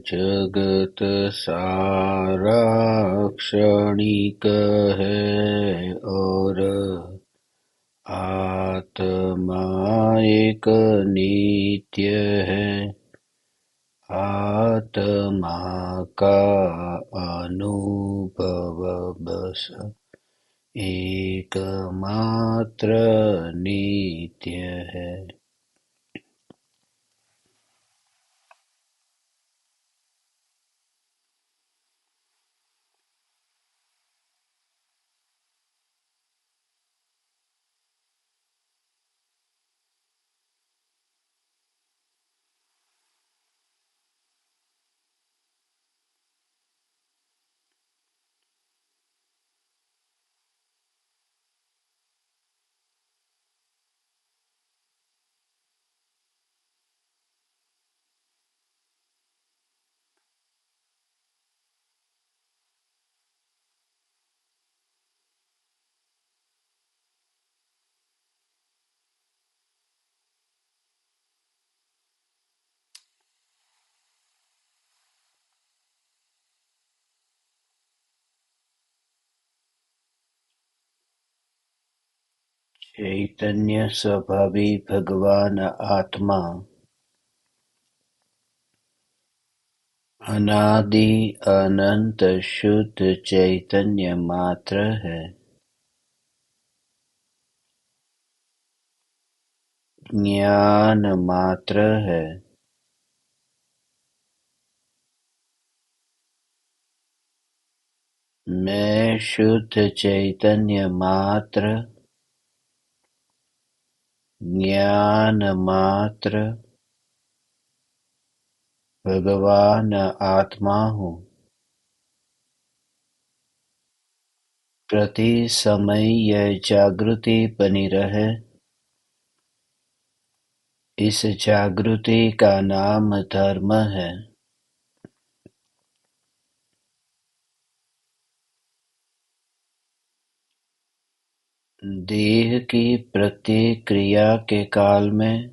जगत सारा क्षणिक है और आत्मा एक नित्य है। आत्मा का अनुभव बस एकमात्र नित्य है। चैतन्य स्वभावी भगवान आत्मा अनादि अनंत शुद्ध चैतन्य मात्र है। ज्ञान मात्र है। मैं शुद्ध चैतन्य मात्र, ज्ञान मात्र, भगवान आत्मा हूँ। प्रति समय यह जागृति बनी रहे। इस जागृति का नाम धर्म है। देह की प्रत्येक क्रिया के काल में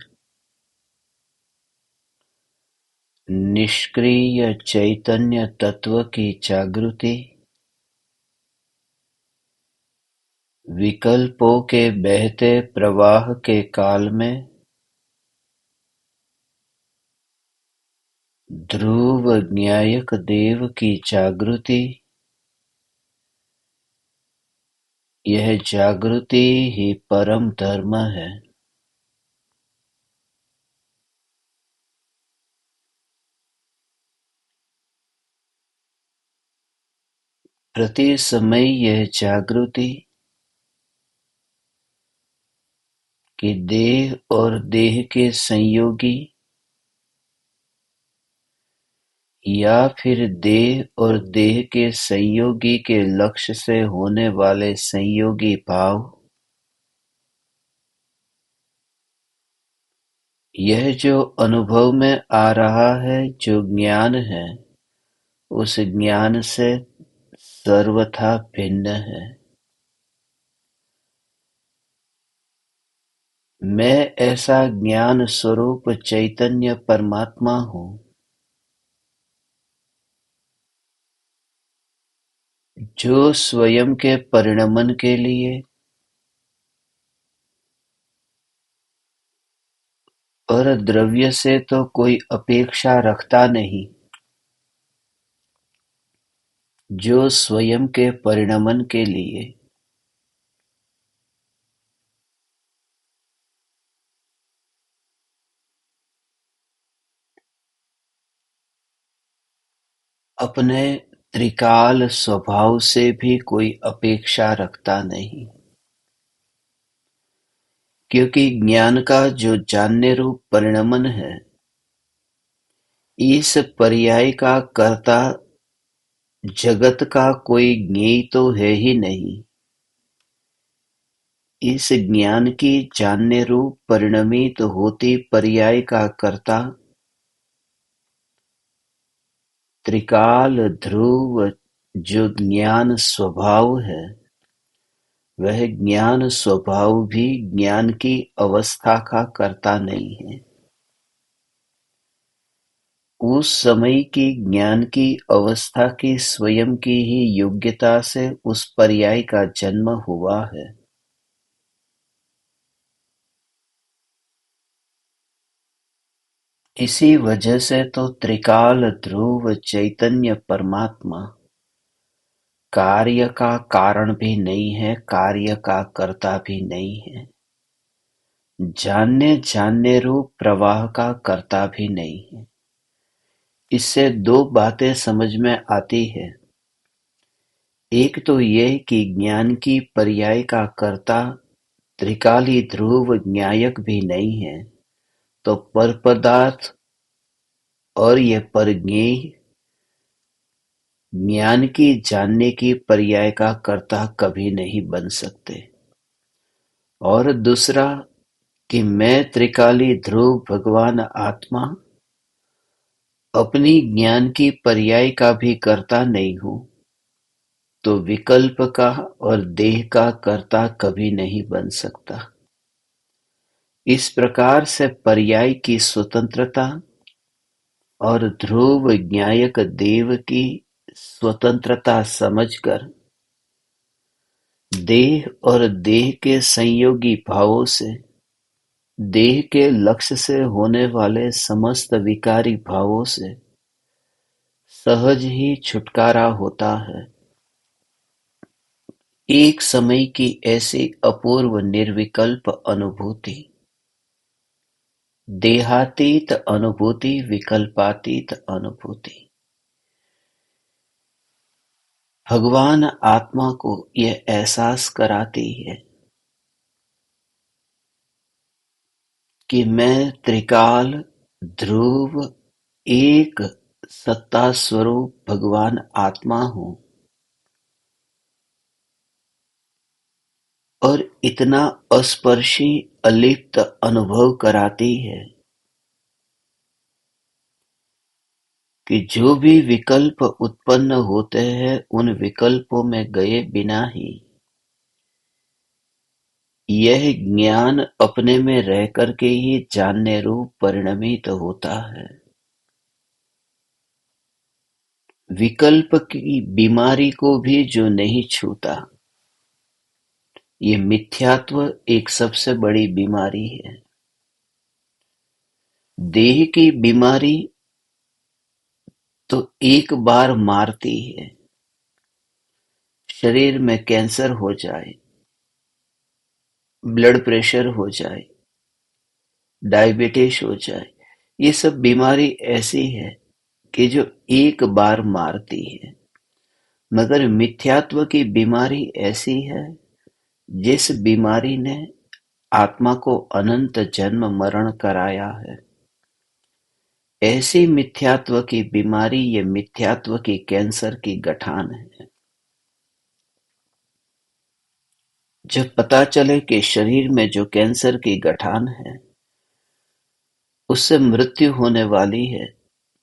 निष्क्रिय चैतन्य तत्व की जागृति विकल्पों के बहते प्रवाह के काल में ध्रुव न्यायक देव की जागृति, यह जागृति ही परम धर्म है। प्रति समय यह जागृति कि देह और देह के संयोगी या फिर देह और देह के संयोगी के लक्ष्य से होने वाले संयोगी भाव, यह जो अनुभव में आ रहा है जो ज्ञान है, उस ज्ञान से सर्वथा भिन्न है। मैं ऐसा ज्ञान स्वरूप चैतन्य परमात्मा हूँ, जो स्वयं के परिणमन के लिए पर द्रव्य से तो कोई अपेक्षा रखता नहीं, जो स्वयं के परिणमन के लिए अपने त्रिकाल स्वभाव से भी कोई अपेक्षा रखता नहीं, क्योंकि ज्ञान का जो जानने रूप परिणमन है, इस पर्याय का कर्ता जगत का कोई ज्ञेय तो है ही नहीं। इस ज्ञान की जानने रूप परिणमित होती पर्याय का कर्ता त्रिकाल ध्रुव जो ज्ञान स्वभाव है, वह ज्ञान स्वभाव भी ज्ञान की अवस्था का कर्ता नहीं है। उस समय की ज्ञान की अवस्था की स्वयं की ही योग्यता से उस पर्याय का जन्म हुआ है। इसी वजह से तो त्रिकाल ध्रुव चैतन्य परमात्मा कार्य का कारण भी नहीं है, कार्य का कर्ता भी नहीं है, जानने जानने रूप प्रवाह का कर्ता भी नहीं है। इससे दो बातें समझ में आती है। एक तो ये कि ज्ञान की पर्याय का कर्ता त्रिकाली ध्रुव न्यायक भी नहीं है, तो पर पदार्थ और ये परज्ञेय ज्ञान की जानने की पर्याय का कर्ता कभी नहीं बन सकते। और दूसरा कि मैं त्रिकाली ध्रुव भगवान आत्मा अपनी ज्ञान की पर्याय का भी कर्ता नहीं हूँ, तो विकल्प का और देह का कर्ता कभी नहीं बन सकता। इस प्रकार से पर्याय की स्वतंत्रता और ध्रुव न्यायक देव की स्वतंत्रता समझकर देह और देह के संयोगी भावों से, देह के लक्ष्य से होने वाले समस्त विकारी भावों से सहज ही छुटकारा होता है। एक समय की ऐसी अपूर्व निर्विकल्प अनुभूति, देहातीत अनुभूति, विकल्पातीत अनुभूति, भगवान आत्मा को यह एहसास कराती है कि मैं त्रिकाल ध्रुव एक सत्ता स्वरूप भगवान आत्मा हूँ, और इतना अस्पर्शी अलिप्त अनुभव कराती है कि जो भी विकल्प उत्पन्न होते हैं उन विकल्पों में गए बिना ही यह ज्ञान अपने में रह करके ही जानने रूप परिणमित होता है। विकल्प की बीमारी को भी जो नहीं छूता, ये मिथ्यात्व एक सबसे बड़ी बीमारी है। देह की बीमारी तो एक बार मारती है, शरीर में कैंसर हो जाए, ब्लड प्रेशर हो जाए, डायबिटीज हो जाए, ये सब बीमारी ऐसी है कि जो एक बार मारती है। मगर मिथ्यात्व की बीमारी ऐसी है जिस बीमारी ने आत्मा को अनंत जन्म मरण कराया है। ऐसी मिथ्यात्व की बीमारी ये मिथ्यात्व की कैंसर की गठान है। जब पता चले कि शरीर में जो कैंसर की गठान है उससे मृत्यु होने वाली है,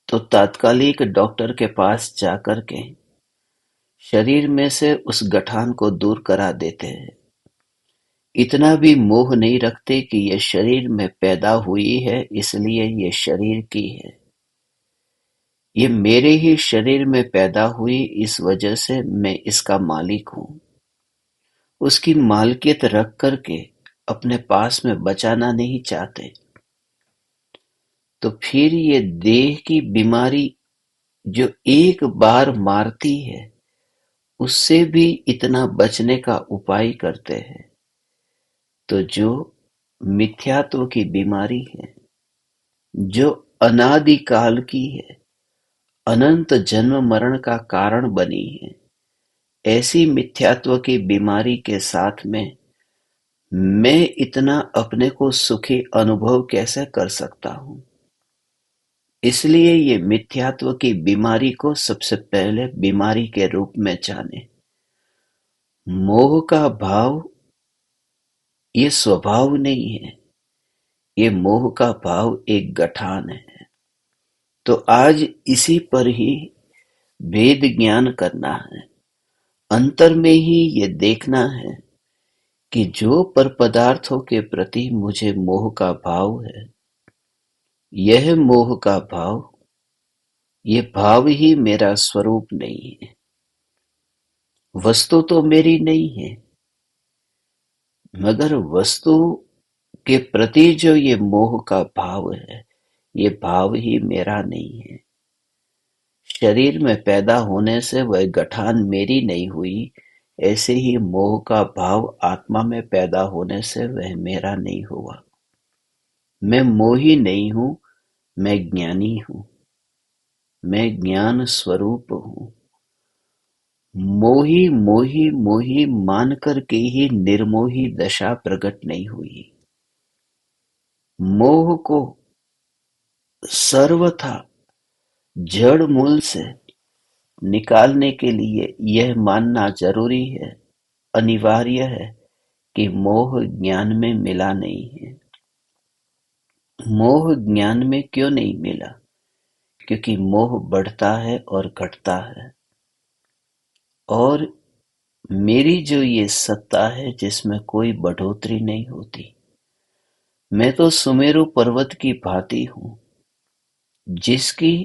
तो तात्कालिक डॉक्टर के पास जाकर के शरीर में से उस गठान को दूर करा देते हैं। इतना भी मोह नहीं रखते कि ये शरीर में पैदा हुई है इसलिए ये शरीर की है, ये मेरे ही शरीर में पैदा हुई इस वजह से मैं इसका मालिक हूँ। उसकी मालकियत रख करके अपने पास में बचाना नहीं चाहते। तो फिर ये देह की बीमारी जो एक बार मारती है उससे भी इतना बचने का उपाय करते हैं। तो जो मिथ्यात्व की बीमारी है, जो अनादिकाल की है, अनंत जन्म मरण का कारण बनी है, ऐसी मिथ्यात्व की बीमारी के साथ में मैं इतना अपने को सुखी अनुभव कैसे कर सकता हूँ। इसलिए ये मिथ्यात्व की बीमारी को सबसे पहले बीमारी के रूप में जाने। मोह का भाव ये स्वभाव नहीं है, ये मोह का भाव एक गठान है। तो आज इसी पर ही भेद ज्ञान करना है। अंतर में ही ये देखना है कि जो पर पदार्थों के प्रति मुझे मोह का भाव है, यह मोह का भाव ये भाव ही मेरा स्वरूप नहीं है। वस्तु तो मेरी नहीं है, मगर वस्तु के प्रति जो ये मोह का भाव है, ये भाव ही मेरा नहीं है। शरीर में पैदा होने से वह गठान मेरी नहीं हुई, ऐसे ही मोह का भाव आत्मा में पैदा होने से वह मेरा नहीं हुआ। मैं मोही नहीं हूँ, मैं ज्ञानी हूँ। मैं ज्ञान स्वरूप हूँ। मोही मोही मोही मान कर के ही निर्मोही दशा प्रकट नहीं हुई। मोह को सर्वथा जड़ मूल से निकालने के लिए यह मानना जरूरी है, अनिवार्य है कि मोह ज्ञान में मिला नहीं है। मोह ज्ञान में क्यों नहीं मिला? क्योंकि मोह बढ़ता है और घटता है, और मेरी जो ये सत्ता है जिसमें कोई बढ़ोतरी नहीं होती। मैं तो सुमेरु पर्वत की भांति हूँ, जिसकी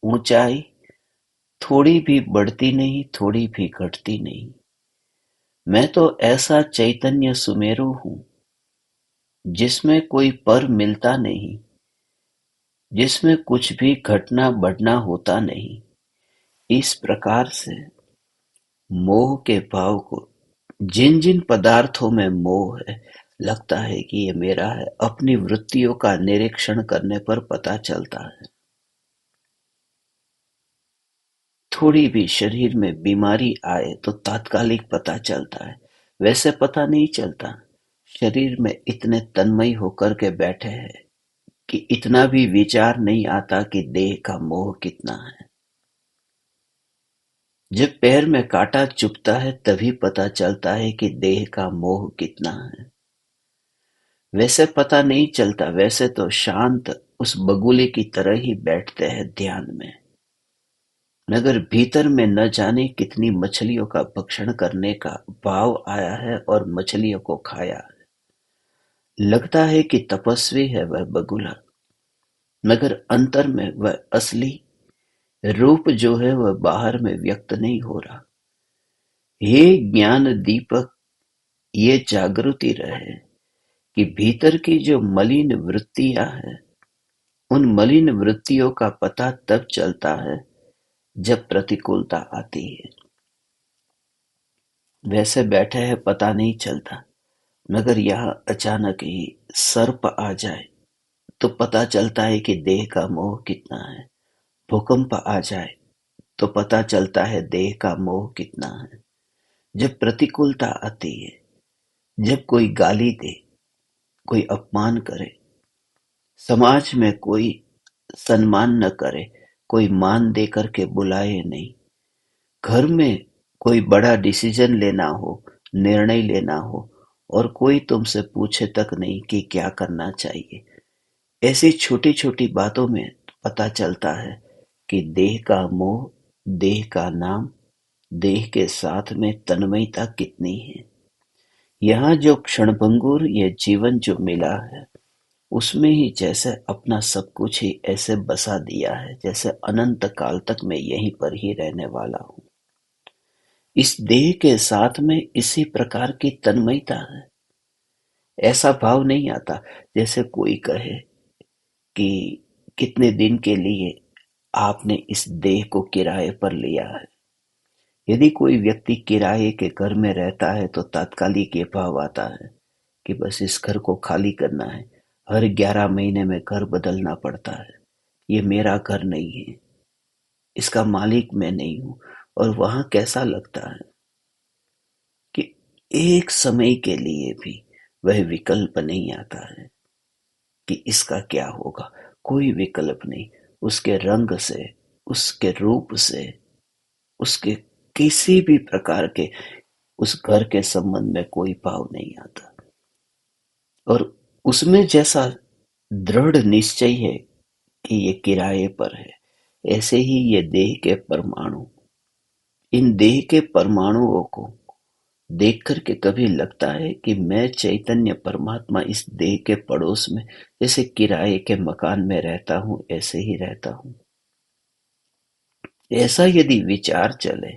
ऊंचाई थोड़ी भी बढ़ती नहीं, थोड़ी भी घटती नहीं। मैं तो ऐसा चैतन्य सुमेरु हूँ जिसमें कोई पर मिलता नहीं, जिसमें कुछ भी घटना बढ़ना होता नहीं। इस प्रकार से मोह के भाव को, जिन जिन पदार्थों में मोह है, लगता है कि ये मेरा है, अपनी वृत्तियों का निरीक्षण करने पर पता चलता है। थोड़ी भी शरीर में बीमारी आए तो तात्कालिक पता चलता है, वैसे पता नहीं चलता। शरीर में इतने तन्मय होकर के बैठे हैं कि इतना भी विचार नहीं आता कि देह का मोह कितना है। जब पैर में कांटा चुभता है तभी पता चलता है कि देह का मोह कितना है। वैसे पता नहीं चलता, वैसे तो शांत उस बगुले की तरह ही बैठते हैं ध्यान में, मगर भीतर में न जाने कितनी मछलियों का भक्षण करने का भाव आया है और मछलियों को खाया है। लगता है कि तपस्वी है वह बगुला, मगर अंतर में वह असली रूप जो है वह बाहर में व्यक्त नहीं हो रहा। हे ज्ञान दीपक, ये जागृति रहे कि भीतर की जो मलिन वृत्तियां हैं, उन मलिन वृत्तियों का पता तब चलता है जब प्रतिकूलता आती है। वैसे बैठे हैं पता नहीं चलता, मगर यहाँ अचानक ही सर्प आ जाए तो पता चलता है कि देह का मोह कितना है। भूकंप आ जाए तो पता चलता है देह का मोह कितना है। जब प्रतिकूलता आती है, जब कोई गाली दे, कोई अपमान करे, समाज में कोई सम्मान न करे, कोई मान दे करके बुलाए नहीं, घर में कोई बड़ा डिसीजन लेना हो, निर्णय लेना हो, और कोई तुमसे पूछे तक नहीं कि क्या करना चाहिए, ऐसी छोटी छोटी बातों में पता चलता है कि देह का मोह, देह का नाम, देह के साथ में तन्मयता कितनी है। यहाँ जो क्षणभंगुर ये जीवन जो मिला है, उसमें ही जैसे अपना सब कुछ ही ऐसे बसा दिया है जैसे अनंत काल तक मैं यहीं पर ही रहने वाला हूँ। इस देह के साथ में इसी प्रकार की तन्मयता है। ऐसा भाव नहीं आता जैसे कोई कहे कि कितने दिन के लिए आपने इस देह को किराए पर लिया है। यदि कोई व्यक्ति किराए के घर में रहता है तो तात्कालिक ये भाव आता है कि बस इस घर को खाली करना है। हर 11 महीने में घर बदलना पड़ता है। ये मेरा घर नहीं है, इसका मालिक मैं नहीं हूँ। और वहां कैसा लगता है कि एक समय के लिए भी वह विकल्प नहीं आता है कि इसका क्या होगा। कोई विकल्प नहीं। उसके रंग से, उसके रूप से, उसके किसी भी प्रकार के उस घर के संबंध में कोई भाव नहीं आता। और उसमें जैसा दृढ़ निश्चय है कि ये किराए पर है, ऐसे ही ये देह के परमाणु, इन देह के परमाणुओं को देख कर के कभी लगता है कि मैं चैतन्य परमात्मा इस देह के पड़ोस में जैसे किराए के मकान में रहता हूँ, ऐसे ही रहता हूँ। ऐसा यदि विचार चले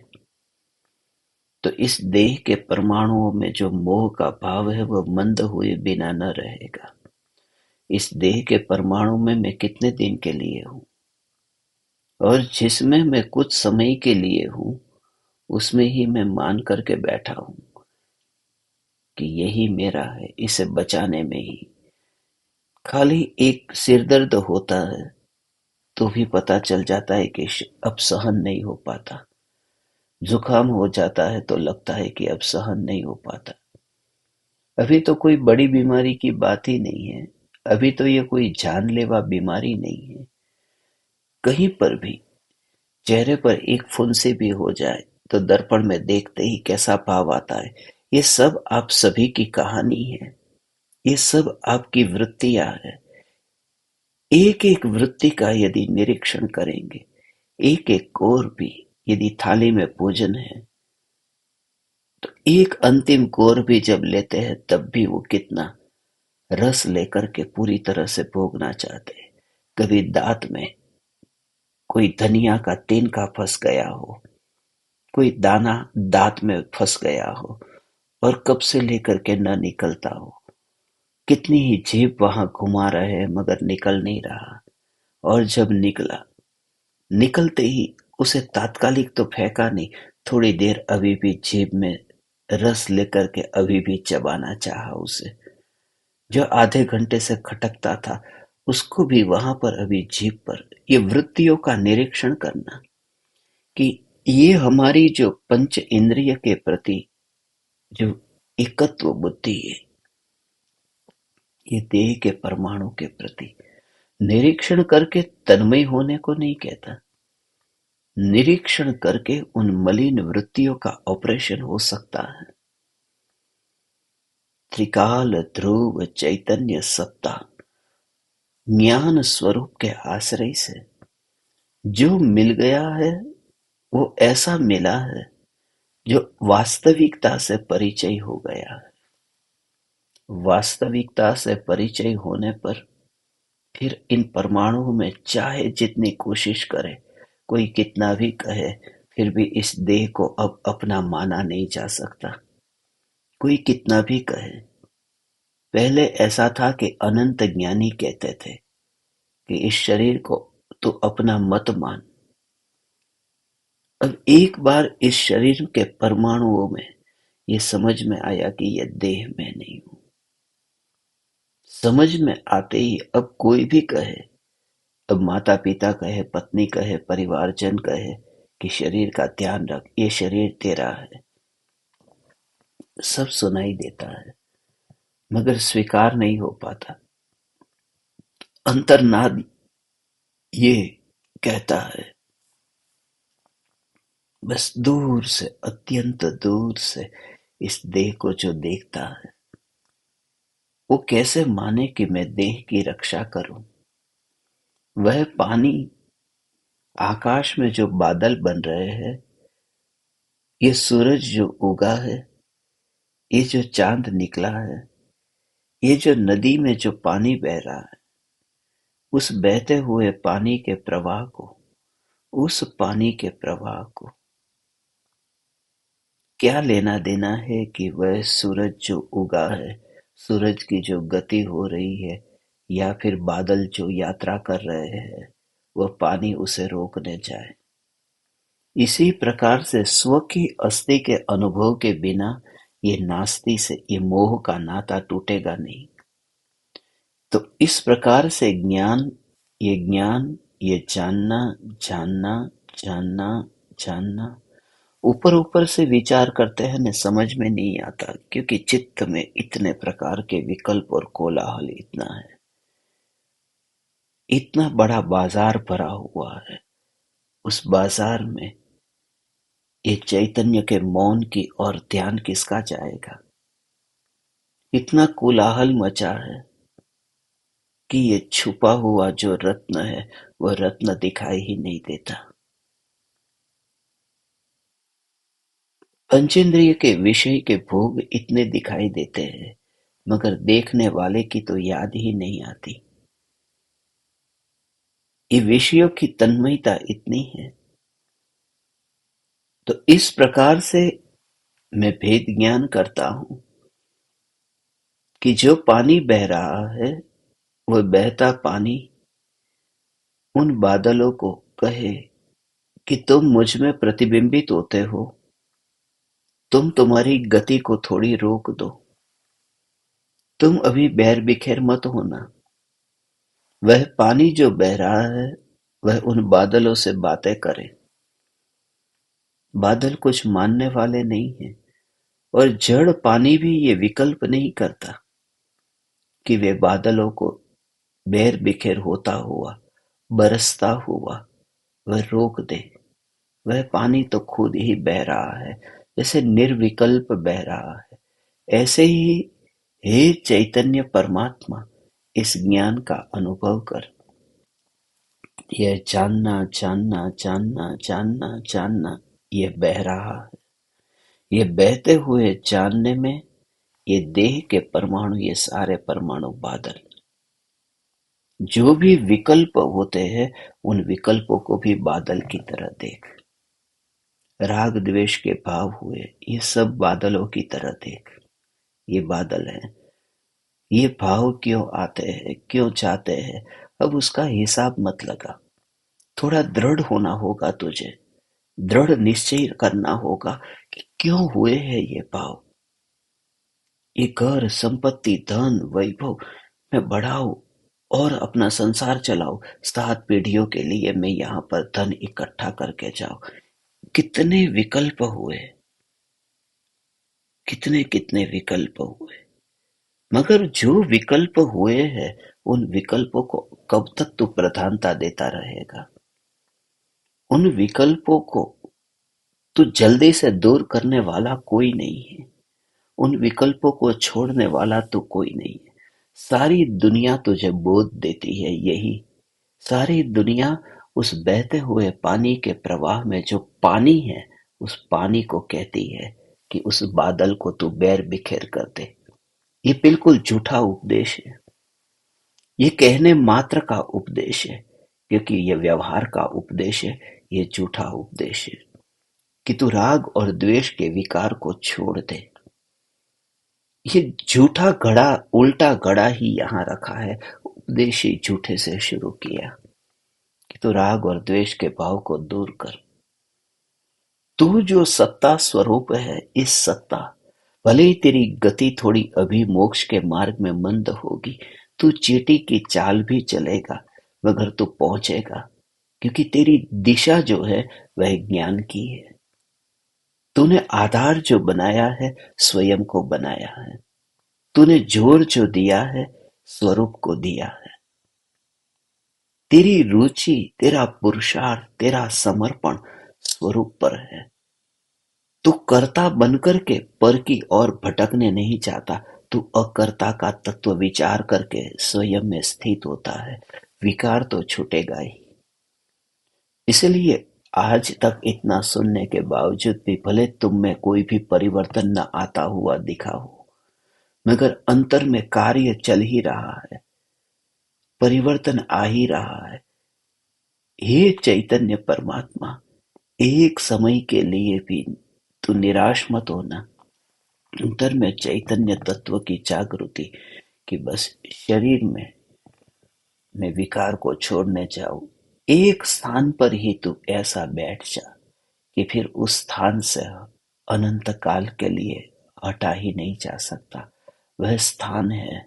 तो इस देह के परमाणुओं में जो मोह का भाव है वह मंद हुए बिना न रहेगा। इस देह के परमाणु में मैं कितने दिन के लिए हूँ, और जिसमें मैं कुछ समय के लिए हूँ उसमें ही मैं मान करके बैठा हूँ कि यही मेरा है, इसे बचाने में ही खाली एक सिरदर्द होता है तो भी पता चल जाता है कि अब सहन नहीं हो पाता। जुकाम हो जाता है तो लगता है कि अब सहन नहीं हो पाता। अभी तो कोई बड़ी बीमारी की बात ही नहीं है, अभी तो ये कोई जानलेवा बीमारी नहीं है। कहीं पर भी चेहरे पर एक फुंसी भी हो जाए तो दर्पण में देखते ही कैसा भाव आता है। ये सब आप सभी की कहानी है, ये सब आपकी वृत्तियां है। एक एक वृत्ति का यदि निरीक्षण करेंगे, एक एक कोर भी यदि थाली में पूजन है, तो एक अंतिम कोर भी जब लेते हैं तब भी वो कितना रस लेकर के पूरी तरह से भोगना चाहते हैं। कभी दांत में कोई धनिया का तिनका फंस गया हो, कोई दाना दांत में फंस गया हो और कब से लेकर के न निकलता हो, कितनी ही जीभ वहां घुमा रहे हैं मगर निकल नहीं रहा। और जब निकला, निकलते ही उसे तात्कालिक तो फेंका नहीं, थोड़ी देर अभी भी जीभ में रस लेकर के अभी भी चबाना चाहा उसे। जो आधे घंटे से खटकता था उसको भी वहां पर अभी जीभ पर। ये वृत्तियों का निरीक्षण करना कि ये हमारी जो पंच इंद्रिय के प्रति जो एकत्व बुद्धि है, ये देह के परमाणु के प्रति निरीक्षण करके तन्मय होने को नहीं कहता। निरीक्षण करके उन मलिन वृत्तियों का ऑपरेशन हो सकता है। त्रिकाल ध्रुव चैतन्य सत्ता ज्ञान स्वरूप के आश्रय से जो मिल गया है वो ऐसा मिला है जो वास्तविकता से परिचय हो गया है। वास्तविकता से परिचय होने पर फिर इन परमाणुओं में चाहे जितनी कोशिश करे, कोई कितना भी कहे, फिर भी इस देह को अब अपना माना नहीं जा सकता। कोई कितना भी कहे। पहले ऐसा था कि अनंत ज्ञानी कहते थे कि इस शरीर को तू अपना मत मान। अब एक बार इस शरीर के परमाणुओं में ये समझ में आया कि यह देह में नहीं हूं। समझ में आते ही अब कोई भी कहे, अब माता पिता कहे, पत्नी कहे, परिवारजन कहे कि शरीर का ध्यान रख, ये शरीर तेरा है, सब सुनाई देता है मगर स्वीकार नहीं हो पाता। अंतर्नाद ये कहता है, बस दूर से, अत्यंत दूर से इस देह को जो देखता है वो कैसे माने कि मैं देह की रक्षा करूं। वह पानी, आकाश में जो बादल बन रहे हैं, ये सूरज जो उगा है, ये जो चांद निकला है, ये जो नदी में जो पानी बह रहा है, उस बहते हुए पानी के प्रवाह को, उस पानी के प्रवाह को क्या लेना देना है कि वह सूरज जो उगा है, सूरज की जो गति हो रही है, या फिर बादल जो यात्रा कर रहे हैं, वह पानी उसे रोकने जाए। इसी प्रकार से स्व की अस्थि के अनुभव के बिना ये नास्ति से, ये मोह का नाता टूटेगा नहीं। तो इस प्रकार से ज्ञान, ये जानना, जानना, जानना, जानना, ऊपर ऊपर से विचार करते हैं न, समझ में नहीं आता, क्योंकि चित्त में इतने प्रकार के विकल्प और कोलाहल इतना है, इतना बड़ा बाजार भरा हुआ है। उस बाजार में ये चैतन्य के मौन की और ध्यान किसका जाएगा। इतना कोलाहल मचा है कि ये छुपा हुआ जो रत्न है वह रत्न दिखाई ही नहीं देता। पंचेंद्रिय के विषय के भोग इतने दिखाई देते हैं मगर देखने वाले की तो याद ही नहीं आती। ये विषयों की तन्मयता इतनी है तो इस प्रकार से मैं भेद ज्ञान करता हूं कि जो पानी बह रहा है वह बहता पानी उन बादलों को कहे कि तुम मुझ में प्रतिबिंबित होते हो, तुम तुम्हारी गति को थोड़ी रोक दो, तुम अभी बैर बिखेर मत होना। वह पानी जो बह रहा है वह उन बादलों से बातें करे। बादल कुछ मानने वाले नहीं हैं, और जड़ पानी भी ये विकल्प नहीं करता कि वे बादलों को बैर बिखेर होता हुआ, बरसता हुआ वह रोक दे। वह पानी तो खुद ही बह रहा है, जैसे निर्विकल्प बह रहा है। ऐसे ही हे चैतन्य परमात्मा, इस ज्ञान का अनुभव कर। यह जानना जानना जानना जानना जानना, यह बह रहा है। ये बहते हुए जानने में ये देह के परमाणु, ये सारे परमाणु बादल, जो भी विकल्प होते हैं उन विकल्पों को भी बादल की तरह देख। राग द्वेष के भाव हुए, ये सब बादलों की तरह देख। ये बादल हैं। ये भाव क्यों आते हैं, क्यों जाते हैं, अब उसका हिसाब मत लगा। थोड़ा दृढ़ होना होगा तुझे, दृढ़ निश्चय करना होगा कि क्यों हुए हैं ये भाव। ये घर, संपत्ति, धन, वैभव मैं बढ़ाऊं और अपना संसार चलाऊं, 7 पीढ़ियों के लिए मैं यहाँ पर धन इकट्ठा करके जाऊं। कितने विकल्प हुए, कितने कितने विकल्प हुए। मगर जो विकल्प हुए हैं उन विकल्पों को कब तक तू प्रधानता देता रहेगा? उन विकल्पों को तू जल्दी से दूर करने वाला कोई नहीं है। उन विकल्पों को छोड़ने वाला तो कोई नहीं है। सारी दुनिया तुझे बोध देती है यही। सारी दुनिया उस बहते हुए पानी के प्रवाह में जो पानी है, उस पानी को कहती है कि उस बादल को तू बैर बिखेर कर दे। ये बिल्कुल झूठा उपदेश है। ये कहने मात्र का उपदेश है, क्योंकि ये व्यवहार का उपदेश है। ये झूठा उपदेश है कि तू राग और द्वेष के विकार को छोड़ दे। ये झूठा घड़ा, उल्टा घड़ा ही यहाँ रखा है। उपदेश ही झूठे से शुरू किया कि तू राग और द्वेष के भाव को दूर कर। तू जो सत्ता स्वरूप है, इस सत्ता, भले ही तेरी गति थोड़ी अभी मोक्ष के मार्ग में मंद होगी, तू चींटी की चाल भी चलेगा मगर तू पहुंचेगा, क्योंकि तेरी दिशा जो है वह ज्ञान की है। तूने आधार जो बनाया है स्वयं को बनाया है। तूने जोर जो दिया है स्वरूप को दिया है। तेरी रुचि, तेरा पुरुषार्थ, तेरा समर्पण स्वरूप पर है। तू कर्ता बनकर के पर की ओर भटकने नहीं चाहता। तू अकर्ता का तत्व विचार करके स्वयं में स्थित होता है। विकार तो छूटेगा ही। इसलिए आज तक इतना सुनने के बावजूद भी भले तुम में कोई भी परिवर्तन न आता हुआ दिखा हो, मगर अंतर में कार्य चल ही रहा है, परिवर्तन आ ही रहा है। हे चैतन्य परमात्मा, एक समय के लिए भी तू निराश मत होना। अंतर में चैतन्य तत्व की जागृति कि बस शरीर में मैं विकार को छोड़ने जाऊं। एक स्थान पर ही तू ऐसा बैठ जा कि फिर उस स्थान से अनंत काल के लिए हटा ही नहीं जा सकता। वह स्थान है,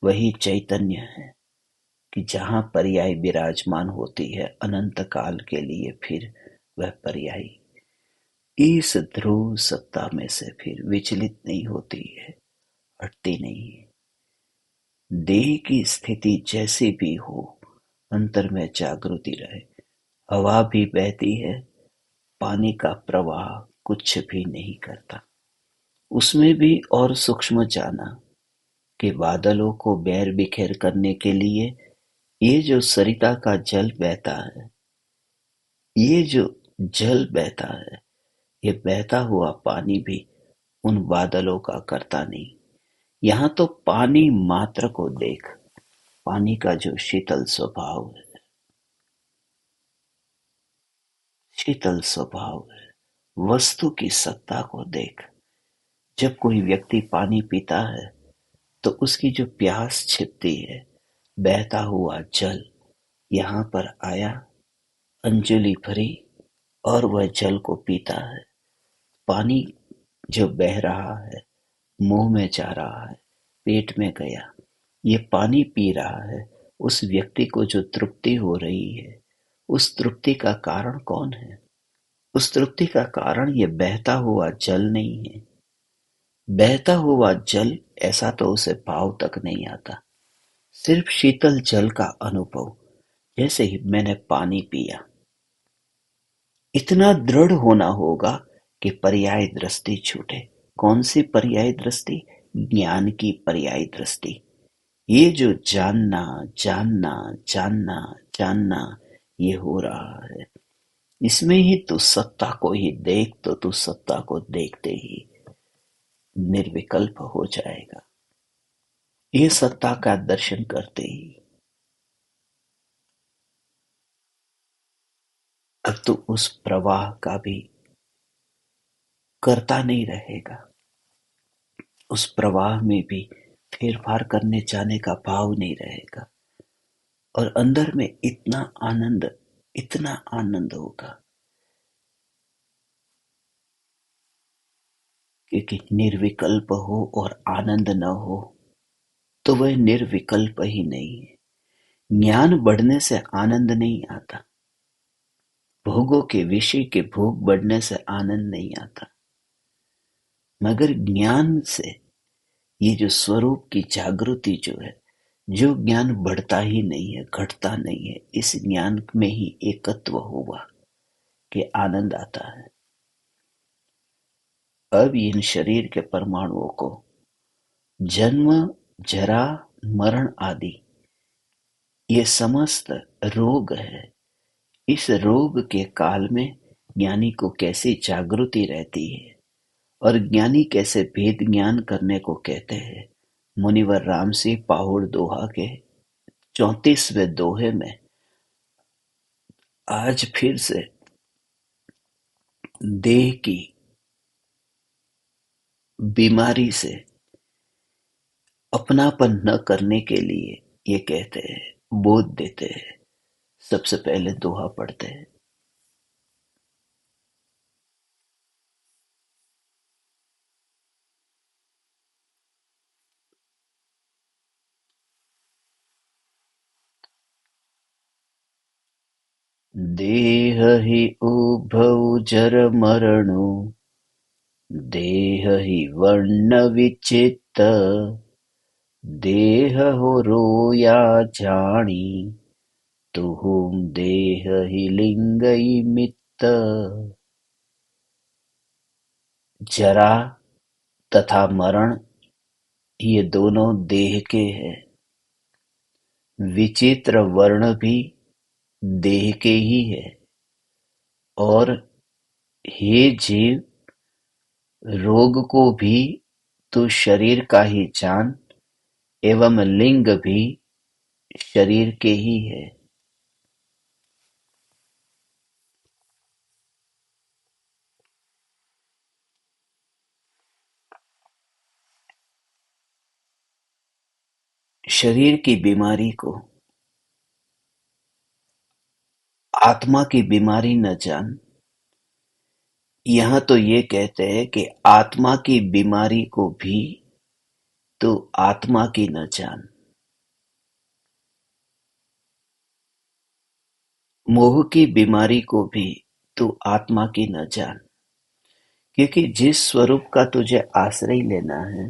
वही चैतन्य है कि जहाँ पर्याय विराजमान होती है अनंत काल के लिए, फिर वह पर्याय इस ध्रुव सत्ता में से फिर विचलित नहीं होती है, हटती नहीं है। देह की स्थिति जैसी भी हो, अंतर में जागृति रहे। हवा भी बहती है, पानी का प्रवाह कुछ भी नहीं करता। उसमें भी और सूक्ष्म जाना कि बादलों को बैर बिखेर करने के लिए ये जो सरिता का जल बहता है, ये जो जल बहता है, ये बहता हुआ पानी भी उन बादलों का करता नहीं। यहाँ तो पानी मात्र को देख, पानी का जो शीतल स्वभाव है, शीतल स्वभाव है। वस्तु की सत्ता को देख। जब कोई व्यक्ति पानी पीता है तो उसकी जो प्यास छिपती है, बहता हुआ जल यहाँ पर आया, अंजलि भरी और वह जल को पीता है। पानी जो बह रहा है, मुंह में जा रहा है, पेट में गया, ये पानी पी रहा है। उस व्यक्ति को जो तृप्ति हो रही है, उस तृप्ति का कारण कौन है? उस तृप्ति का कारण ये बहता हुआ जल नहीं है। बहता हुआ जल ऐसा तो उसे भाव तक नहीं आता। सिर्फ शीतल जल का अनुभव, जैसे ही मैंने पानी पिया, इतना दृढ़ होना होगा कि पर्याय दृष्टि छूटे। कौन सी पर्याय दृष्टि? ज्ञान की पर्याय दृष्टि। ये जो जानना जानना जानना जानना ये हो रहा है, इसमें ही तू सत्ता को ही देख, तो तू सत्ता को देखते ही निर्विकल्प हो जाएगा। ये सत्ता का दर्शन करते ही अब तू उस प्रवाह का भी करता नहीं रहेगा। उस प्रवाह में भी फेरफार करने जाने का भाव नहीं रहेगा। और अंदर में इतना आनंद होगा, क्योंकि निर्विकल्प हो और आनंद न हो तो वह निर्विकल्प ही नहीं है। ज्ञान बढ़ने से आनंद नहीं आता। भोगों के विषय के भोग बढ़ने से आनंद नहीं आता। मगर ज्ञान से ये जो स्वरूप की जागृति जो है, जो ज्ञान बढ़ता ही नहीं है, घटता नहीं है, इस ज्ञान में ही एकत्व हुआ कि आनंद आता है। अब इन शरीर के परमाणुओं को जन्म, जरा, मरण आदि ये समस्त रोग है। इस रोग के काल में ज्ञानी को कैसी जागृति रहती है और ज्ञानी कैसे भेद ज्ञान करने को कहते हैं। मुनिवर राम सिंह पाहुड़ दोहा के 34वें दोहे में आज फिर से देह की बीमारी से अपनापन न करने के लिए ये कहते हैं, बोध देते हैं। सबसे पहले दोहा पढ़ते हैं। देह ही उभौ जर मरणु, देह ही वर्ण विचित्र, देह हो रोया जानी, तुहुम देह ही लिंगई मित्त। जरा तथा मरण ये दोनों देह के हैं। विचित्र वर्ण भी देह के ही है। और हे जीव, रोग को भी तू शरीर का ही जान, एवं लिंग भी शरीर के ही है। शरीर की बीमारी को आत्मा की बीमारी न जान। यहाँ तो ये कहते हैं कि आत्मा की बीमारी को भी तो आत्मा की न जान। मोह की बीमारी को भी तू आत्मा की न जान। क्योंकि जिस स्वरूप का तुझे आश्रय लेना है,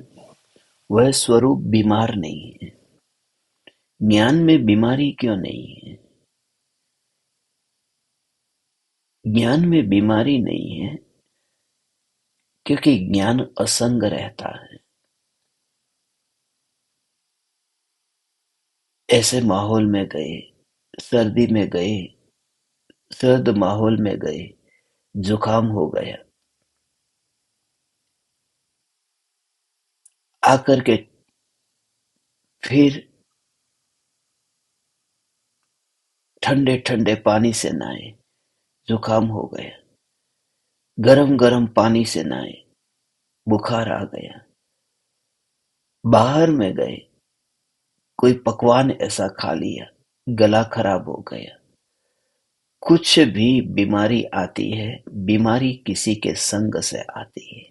वह स्वरूप बीमार नहीं है। ज्ञान में बीमारी क्यों नहीं है? ज्ञान में बीमारी नहीं है क्योंकि ज्ञान असंग रहता है। ऐसे माहौल में गए, सर्दी में गए, सर्द माहौल में गए, जुकाम हो गया, आकर के फिर ठंडे ठंडे पानी से नहाए, जुकाम हो गया। गरम गरम पानी से नहाए, बुखार आ गया। बाहर में गए, कोई पकवान ऐसा खा लिया, गला खराब हो गया। कुछ भी बीमारी आती है, बीमारी किसी के संग से आती है।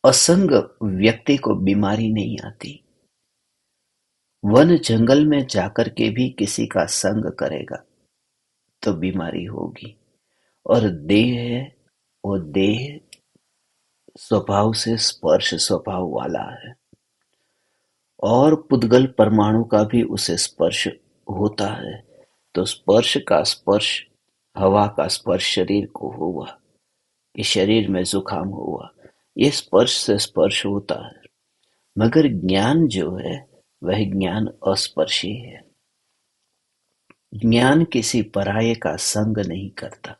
असंग व्यक्ति को बीमारी नहीं आती। वन जंगल में जाकर के भी किसी का संग करेगा तो बीमारी होगी। और देह है, वो देह स्वभाव से स्पर्श स्वभाव वाला है, और पुद्गल परमाणु का भी उसे स्पर्श होता है। तो स्पर्श का स्पर्श, हवा का स्पर्श शरीर को हुआ, कि शरीर में जुकाम हुआ, ये स्पर्श से स्पर्श होता है। मगर ज्ञान जो है वह ज्ञान अस्पर्शी है। ज्ञान किसी पराये का संग नहीं करता।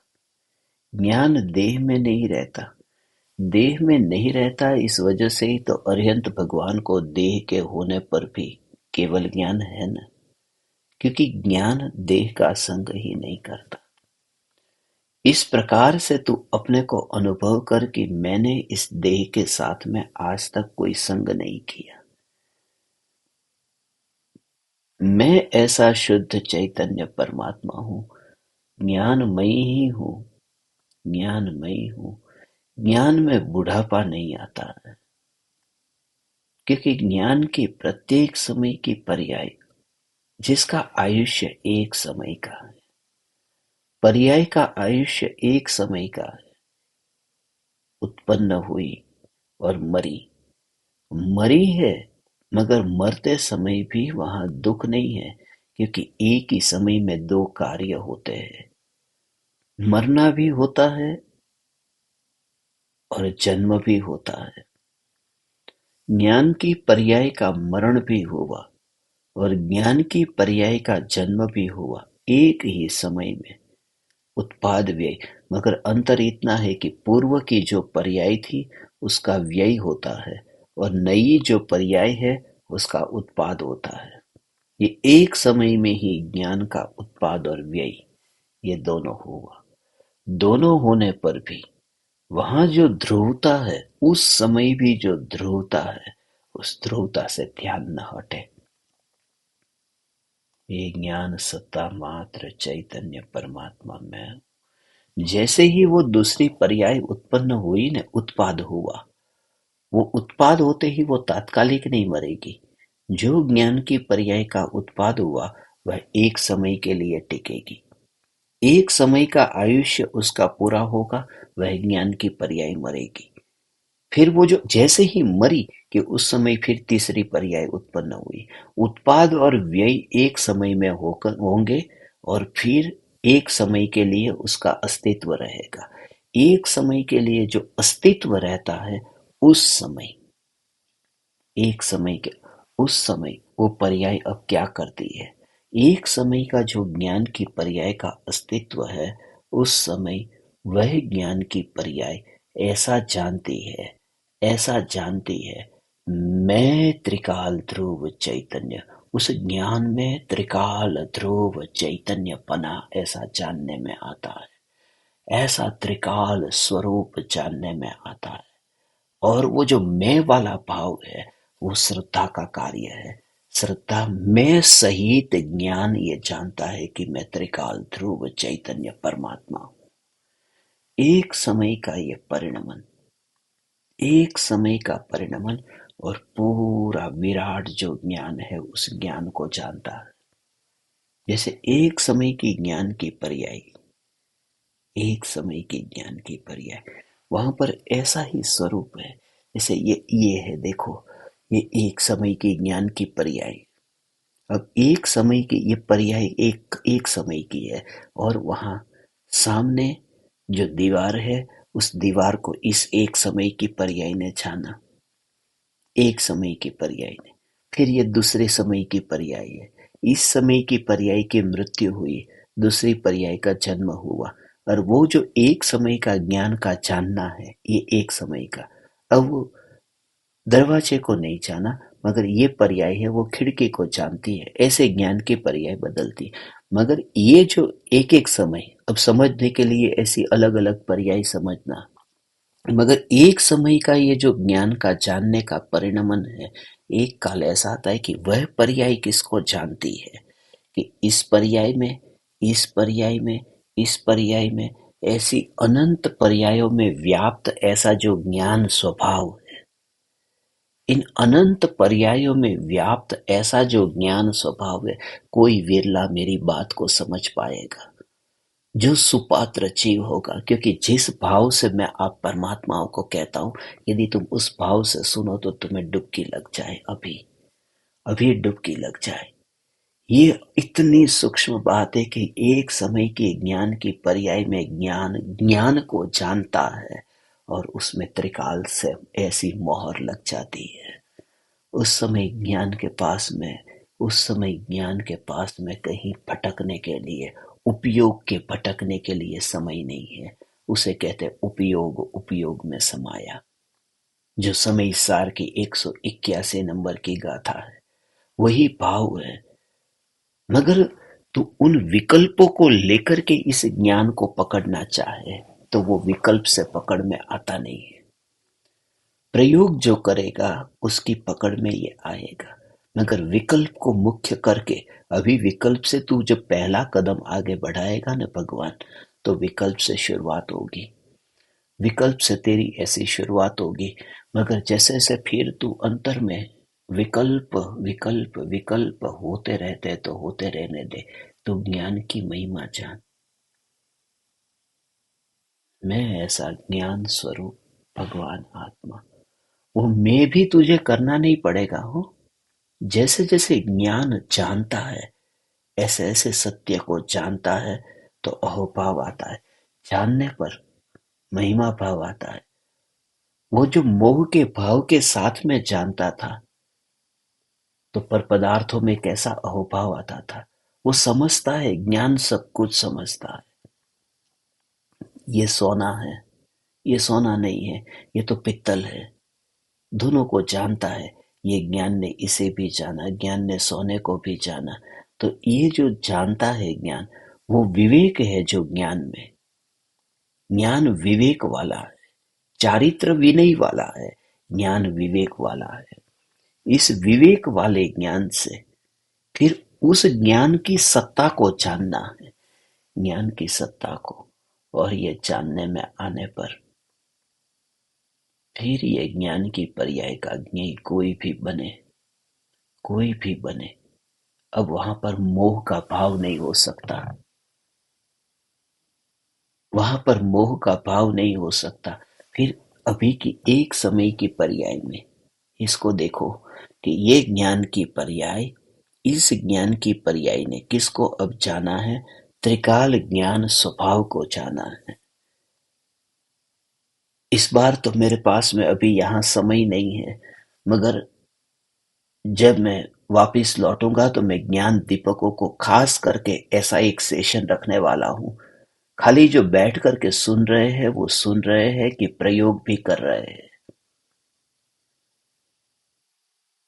ज्ञान देह में नहीं रहता। देह में नहीं रहता, इस वजह से ही तो अरिहंत भगवान को देह के होने पर भी केवल ज्ञान है न, क्योंकि ज्ञान देह का संग ही नहीं करता। इस प्रकार से तू अपने को अनुभव कर कि मैंने इस देह के साथ में आज तक कोई संग नहीं किया। मैं ऐसा शुद्ध चैतन्य परमात्मा हूँ, ज्ञानमयी ही हूँ, ज्ञानमयी हूँ। ज्ञान में बुढ़ापा नहीं आता है, क्योंकि ज्ञान की प्रत्येक समय की पर्याय, जिसका आयुष्य एक समय का है, पर्याय का आयुष्य एक समय का है। उत्पन्न हुई और मरी, मरी है, मगर मरते समय भी वहां दुख नहीं है, क्योंकि एक ही समय में दो कार्य होते हैं। मरना भी होता है और जन्म भी होता है। ज्ञान की पर्याय का मरण भी हुआ और ज्ञान की पर्याय का जन्म भी हुआ, एक ही समय में। उत्पाद व्यय, मगर अंतर इतना है कि पूर्व की जो पर्याय थी उसका व्यय होता है, और नई जो पर्याय है उसका उत्पाद होता है। ये एक समय में ही ज्ञान का उत्पाद और व्यय, ये दोनों हुआ। दोनों होने पर भी वहां जो ध्रुवता है, उस समय भी जो ध्रुवता है, उस ध्रुवता से ध्यान न हटे। ये ज्ञान सत्ता मात्र चैतन्य परमात्मा में, जैसे ही वो दूसरी पर्याय उत्पन्न हुई न, उत्पाद हुआ, वो उत्पाद होते ही वो तात्कालिक नहीं मरेगी। जो ज्ञान की पर्याय का उत्पाद हुआ वह एक समय के लिए टिकेगी। एक समय का आयुष्य उसका पूरा होगा, वह ज्ञान की पर्याय मरेगी। फिर वो जो जैसे ही मरी कि उस समय फिर तीसरी पर्याय उत्पन्न हुई। उत्पाद और व्यय एक समय में होकर होंगे, और फिर एक समय के लिए उसका अस्तित्व रहेगा। एक समय के लिए जो अस्तित्व रहता है, उस समय, एक समय के उस समय वो पर्याय अब क्या करती है। एक समय का जो ज्ञान की पर्याय का अस्तित्व है, उस समय वह ज्ञान की पर्याय ऐसा जानती है, ऐसा जानती है, मैं त्रिकाल ध्रुव चैतन्य। उस ज्ञान में त्रिकाल ध्रुव चैतन्य पना ऐसा जानने में आता है, ऐसा त्रिकाल स्वरूप जानने में आता है। और वो जो मैं वाला भाव है, वो श्रद्धा का कार्य है। श्रद्धा में सहित ज्ञान ये जानता है कि मैं त्रिकाल ध्रुव चैतन्य परमात्मा हूँ। एक समय का ये परिणमन, एक समय का परिणमन, और पूरा विराट जो ज्ञान है उस ज्ञान को जानता है। जैसे एक समय की ज्ञान की पर्याय, एक समय की ज्ञान की पर्याय, वहां पर ऐसा ही स्वरूप है। जैसे ये है, देखो, ये एक समय की ज्ञान की पर्याय। अब एक समय की ये पर्याय एक एक समय की है, और वहां सामने जो दीवार है, उस दीवार को इस एक समय की पर्याय ने छाना, एक समय की पर्याय ने। फिर ये दूसरे समय की पर्याय है। इस समय की पर्याय की मृत्यु हुई, दूसरी पर्याय का जन्म हुआ, और वो जो एक समय का ज्ञान का जानना है, ये एक समय का, अब वो दरवाजे को नहीं जाना, मगर ये पर्याय है वो खिड़की को जानती है। ऐसे ज्ञान की पर्याय बदलती, मगर ये जो एक एक समय, अब समझने के लिए ऐसी अलग अलग पर्याय समझना, मगर एक समय का ये जो ज्ञान का जानने का परिणमन है, एक काल ऐसा आता है कि वह पर्याय किसको जानती है कि इस पर्याय में, इस पर्याय में, इस पर्याय में, ऐसी अनंत पर्यायों में व्याप्त ऐसा जो ज्ञान स्वभाव, इन अनंत पर्यायों में व्याप्त ऐसा जो ज्ञान स्वभाव है, कोई विरला मेरी बात को समझ पाएगा, जो सुपात्र जीव होगा। क्योंकि जिस भाव से मैं आप परमात्माओं को कहता हूं, यदि तुम उस भाव से सुनो तो तुम्हें डुबकी लग जाए, अभी अभी डुबकी लग जाए। ये इतनी सूक्ष्म बात है कि एक समय के ज्ञान की पर्याय में ज्ञान ज्ञान को जानता है और उसमें त्रिकाल से ऐसी मोहर लग जाती है। उस समय ज्ञान के पास में, उस समय ज्ञान के पास में कहीं भटकने के लिए, उपयोग के भटकने के लिए समय नहीं है। उसे कहते उपयोग, उपयोग में समाया, जो समय सार की 181 नंबर की गाथा है, वही भाव है। मगर तू उन विकल्पों को लेकर के इस ज्ञान को पकड़ना चाहे तो वो विकल्प से पकड़ में आता नहीं है। प्रयोग जो करेगा उसकी पकड़ में ये आएगा। मगर विकल्प को मुख्य करके, अभी विकल्प से तू जब पहला कदम आगे बढ़ाएगा ना भगवान, तो विकल्प से शुरुआत होगी, विकल्प से तेरी ऐसी शुरुआत होगी। मगर जैसे जैसे फिर तू अंतर में विकल्प विकल्प विकल्प होते रहते, तो होते रहने दे। तो ज्ञान की महिमा जान। मैं ऐसा ज्ञान स्वरूप भगवान आत्मा, वो मैं भी तुझे करना नहीं पड़ेगा हो। जैसे जैसे ज्ञान जानता है, ऐसे ऐसे सत्य को जानता है, तो अहोभाव आता है। जानने पर महिमा भाव आता है। वो जो मोह के भाव के साथ में जानता था, तो पर पदार्थों में कैसा अहोभाव आता था। वो समझता है, ज्ञान सब कुछ समझता है। ये सोना है, ये सोना नहीं है, ये तो पित्तल है, दोनों को जानता है। ये ज्ञान ने इसे भी जाना, ज्ञान ने सोने को भी जाना। तो ये जो जानता है ज्ञान, वो विवेक है जो ज्ञान में, ज्ञान विवेक वाला है, चारित्र विनय वाला है, ज्ञान विवेक वाला है। इस विवेक वाले ज्ञान से फिर उस ज्ञान की सत्ता को जानना है, ज्ञान की सत्ता को। और ये जानने में आने पर फिर ये ज्ञान की पर्याय का ज्ञेय कोई भी बने, कोई भी बने, अब वहां पर मोह का भाव नहीं हो सकता, वहां पर मोह का भाव नहीं हो सकता। फिर अभी की एक समय की पर्याय में इसको देखो कि ये ज्ञान की पर्याय, इस ज्ञान की पर्याय ने किसको अब जाना है? त्रिकाल ज्ञान स्वभाव को जाना है। इस बार तो मेरे पास में अभी यहाँ समय नहीं है, मगर जब मैं वापिस लौटूंगा तो मैं ज्ञान दीपकों को खास करके ऐसा एक सेशन रखने वाला हूँ। खाली जो बैठ करके सुन रहे हैं वो सुन रहे हैं कि प्रयोग भी कर रहे हैं।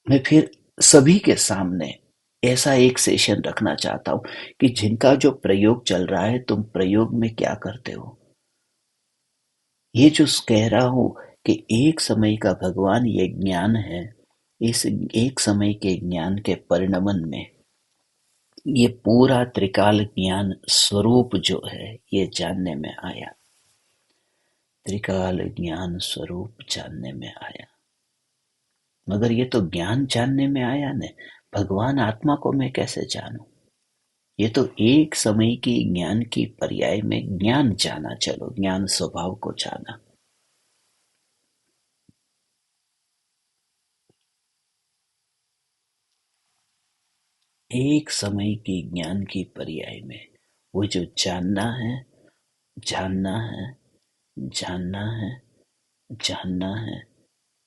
मैं फिर सभी के सामने ऐसा एक सेशन रखना चाहता हूँ कि जिनका जो प्रयोग चल रहा है, तुम प्रयोग में क्या करते हो। ये जो कह रहा हूँ कि एक समय का भगवान ये ज्ञान है, इस एक समय के ज्ञान के परिणमन में ये पूरा त्रिकाल ज्ञान स्वरूप जो है ये जानने में आया, त्रिकाल ज्ञान स्वरूप जानने में आया। मगर ये तो ज्ञान जानने में आया ने, भगवान आत्मा को मैं कैसे जानूं? ये तो एक समय की ज्ञान की पर्याय में ज्ञान जाना, चलो ज्ञान स्वभाव को जाना। एक समय की ज्ञान की पर्याय में वो जो जानना है, जानना है, जानना है, जानना है,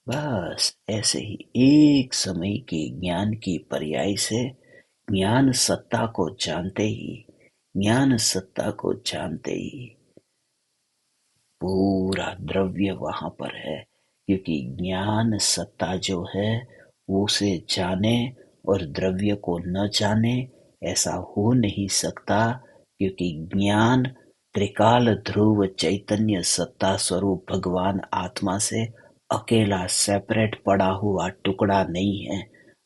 बस ऐसे ही एक समय के ज्ञान की पर्याय से ज्ञान सत्ता को जानते ही, ज्ञान सत्ता को जानते ही पूरा द्रव्य वहां पर है। क्योंकि ज्ञान सत्ता जो है वो उसे जाने और द्रव्य को न जाने, ऐसा हो नहीं सकता, क्योंकि ज्ञान त्रिकाल ध्रुव चैतन्य सत्ता स्वरूप भगवान आत्मा से अकेला सेपरेट पड़ा हुआ टुकड़ा नहीं है।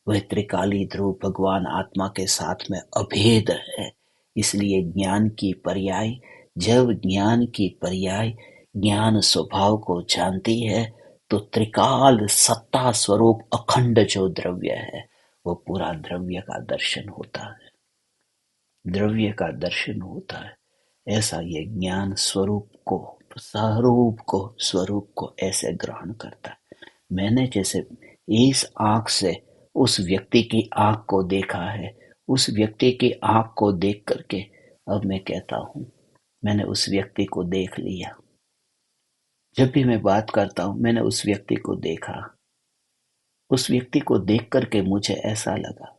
वह त्रिकाली ध्रुव भगवान आत्मा के साथ में अभेद है। इसलिए ज्ञान की पर्याय, जब ज्ञान की पर्याय ज्ञान स्वभाव को जानती है, तो त्रिकाल सत्ता स्वरूप अखंड जो द्रव्य है, वो पूरा द्रव्य का दर्शन होता है। द्रव्य का दर्शन होता है। ऐसा ये ज्ञान स्वरूप को, स्वरूप को ऐसे ग्रहण करता है। मैंने जैसे इस आंख से उस व्यक्ति की आंख को देखा है, उस व्यक्ति की आंख को देख करके अब मैं कहता हूँ मैंने उस व्यक्ति को देख लिया। जब भी मैं बात करता हूँ, मैंने उस व्यक्ति को देखा, उस व्यक्ति को देख करके मुझे ऐसा लगा,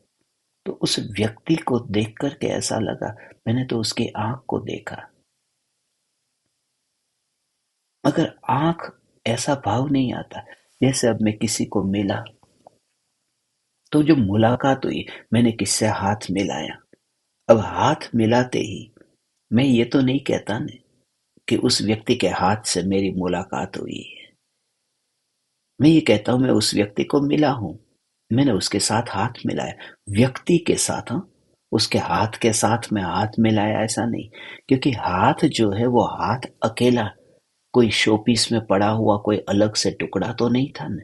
तो उस व्यक्ति को देख करके ऐसा लगा, मैंने तो उसकी आंख को देखा। मगर आंख ऐसा भाव नहीं आता। जैसे अब मैं किसी को मिला, तो जो मुलाकात हुई, मैंने किससे हाथ मिलाया। अब हाथ मिलाते ही मैं ये तो नहीं कहता न कि उस व्यक्ति के हाथ से मेरी मुलाकात हुई है। मैं ये कहता हूं मैं उस व्यक्ति को मिला हूं, मैंने उसके साथ हाथ मिलाया, व्यक्ति के साथ। हाँ, उसके हाथ के साथ मैं हाथ मिलाया ऐसा नहीं, क्योंकि हाथ जो है वो हाथ अकेला कोई शोपीस में पड़ा हुआ कोई अलग से टुकड़ा तो नहीं था न,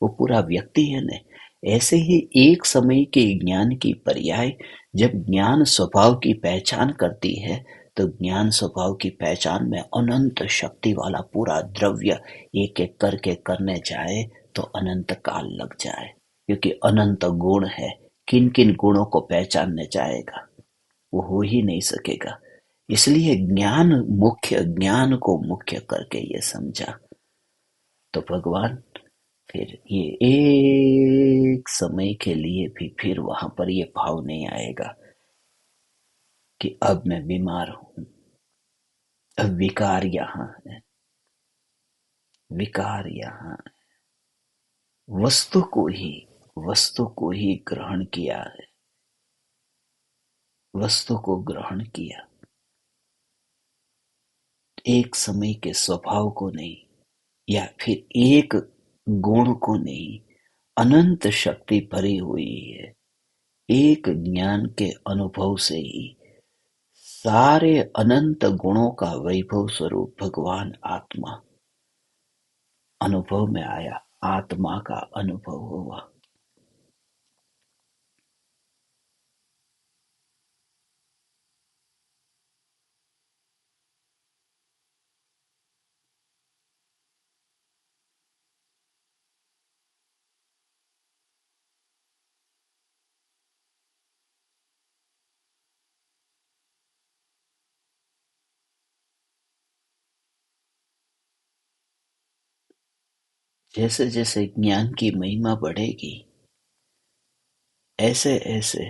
वो पूरा व्यक्ति है न। ऐसे ही एक समय के ज्ञान की पर्याय जब ज्ञान स्वभाव की पहचान करती है, तो ज्ञान स्वभाव की पहचान में अनंत शक्ति वाला पूरा द्रव्य एक एक करके करने जाए तो अनंत काल लग जाए, क्योंकि अनंत गुण है। किन किन गुणों को पहचानने जाएगा, वो हो ही नहीं सकेगा। इसलिए ज्ञान को मुख्य करके ये समझा, तो भगवान फिर ये एक समय के लिए भी फिर वहां पर ये भाव नहीं आएगा कि अब मैं बीमार हूं, अब विकार यहां है, विकार यहां। वस्तु को ही ग्रहण किया है, वस्तु को ग्रहण किया, एक समय के स्वभाव को नहीं, या फिर एक गुण को नहीं। अनंत शक्ति भरी हुई है। एक ज्ञान के अनुभव से ही सारे अनंत गुणों का वैभव स्वरूप भगवान आत्मा अनुभव में आया, आत्मा का अनुभव हुआ। जैसे जैसे ज्ञान की महिमा बढ़ेगी, ऐसे ऐसे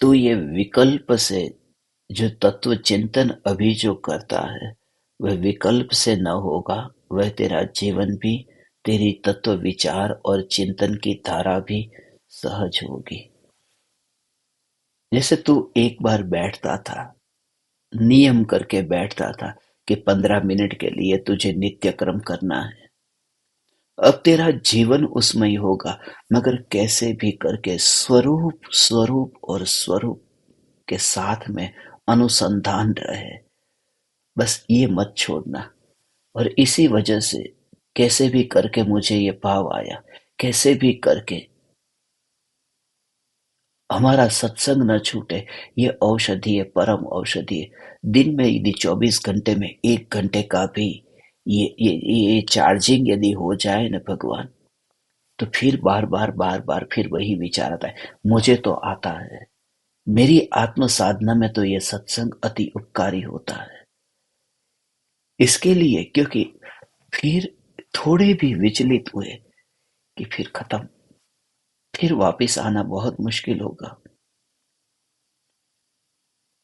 तो ये विकल्प से जो तत्व चिंतन अभी जो करता है, वह विकल्प से न होगा। वह तेरा जीवन भी, तेरी तत्व विचार और चिंतन की धारा भी सहज होगी। जैसे तू एक बार बैठता था, नियम करके बैठता था कि 15 मिनट के लिए तुझे नित्य कर्म करना है। अब तेरा जीवन उसमें ही होगा, मगर कैसे भी करके स्वरूप स्वरूप और स्वरूप के साथ में अनुसंधान रहे। बस ये मत छोड़ना। और इसी वजह से कैसे भी करके मुझे ये भाव आया, कैसे भी करके हमारा सत्संग न छूटे। ये औषधि है, परम औषधि है। दिन में यदि 24 घंटे में 1 घंटे का भी ये चार्जिंग यदि हो जाए न भगवान, तो फिर बार बार फिर वही विचार आता है। मुझे तो आता है, मेरी आत्म साधना में तो ये सत्संग अति उपकारी होता है। इसके लिए क्योंकि फिर थोड़े भी विचलित हुए कि फिर खत्म, फिर वापस आना बहुत मुश्किल होगा।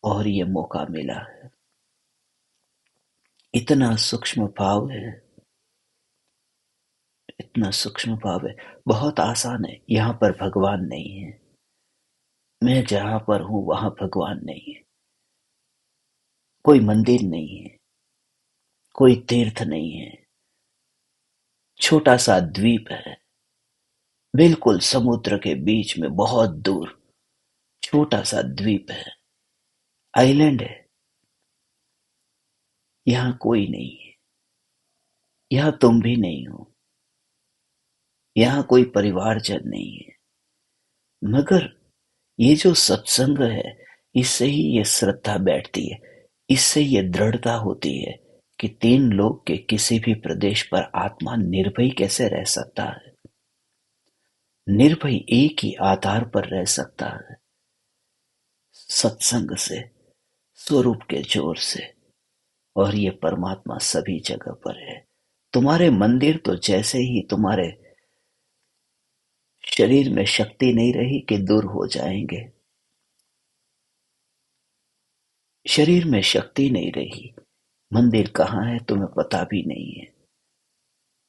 और ये मौका मिला है, इतना सूक्ष्म भाव है, इतना सूक्ष्म भाव है, बहुत आसान है। यहाँ पर भगवान नहीं है, मैं जहां पर हूं वहां भगवान नहीं है, कोई मंदिर नहीं है, कोई तीर्थ नहीं है, छोटा सा द्वीप है, बिल्कुल समुद्र के बीच में बहुत दूर छोटा सा द्वीप है, आइलैंड है। यहाँ कोई नहीं है, यहाँ तुम भी नहीं हो, यहाँ कोई परिवारजन नहीं है। मगर ये जो सत्संग है, इससे ही ये श्रद्धा बैठती है, इससे ये दृढ़ता होती है कि तीन लोक के किसी भी प्रदेश पर आत्मा निर्भय कैसे रह सकता है। निर्भय एक ही आधार पर रह सकता है, सत्संग से, स्वरूप के जोर से। और ये परमात्मा सभी जगह पर है। तुम्हारे मंदिर तो जैसे ही तुम्हारे शरीर में शक्ति नहीं रही कि दूर हो जाएंगे। शरीर में शक्ति नहीं रही, मंदिर कहाँ है तुम्हें पता भी नहीं है।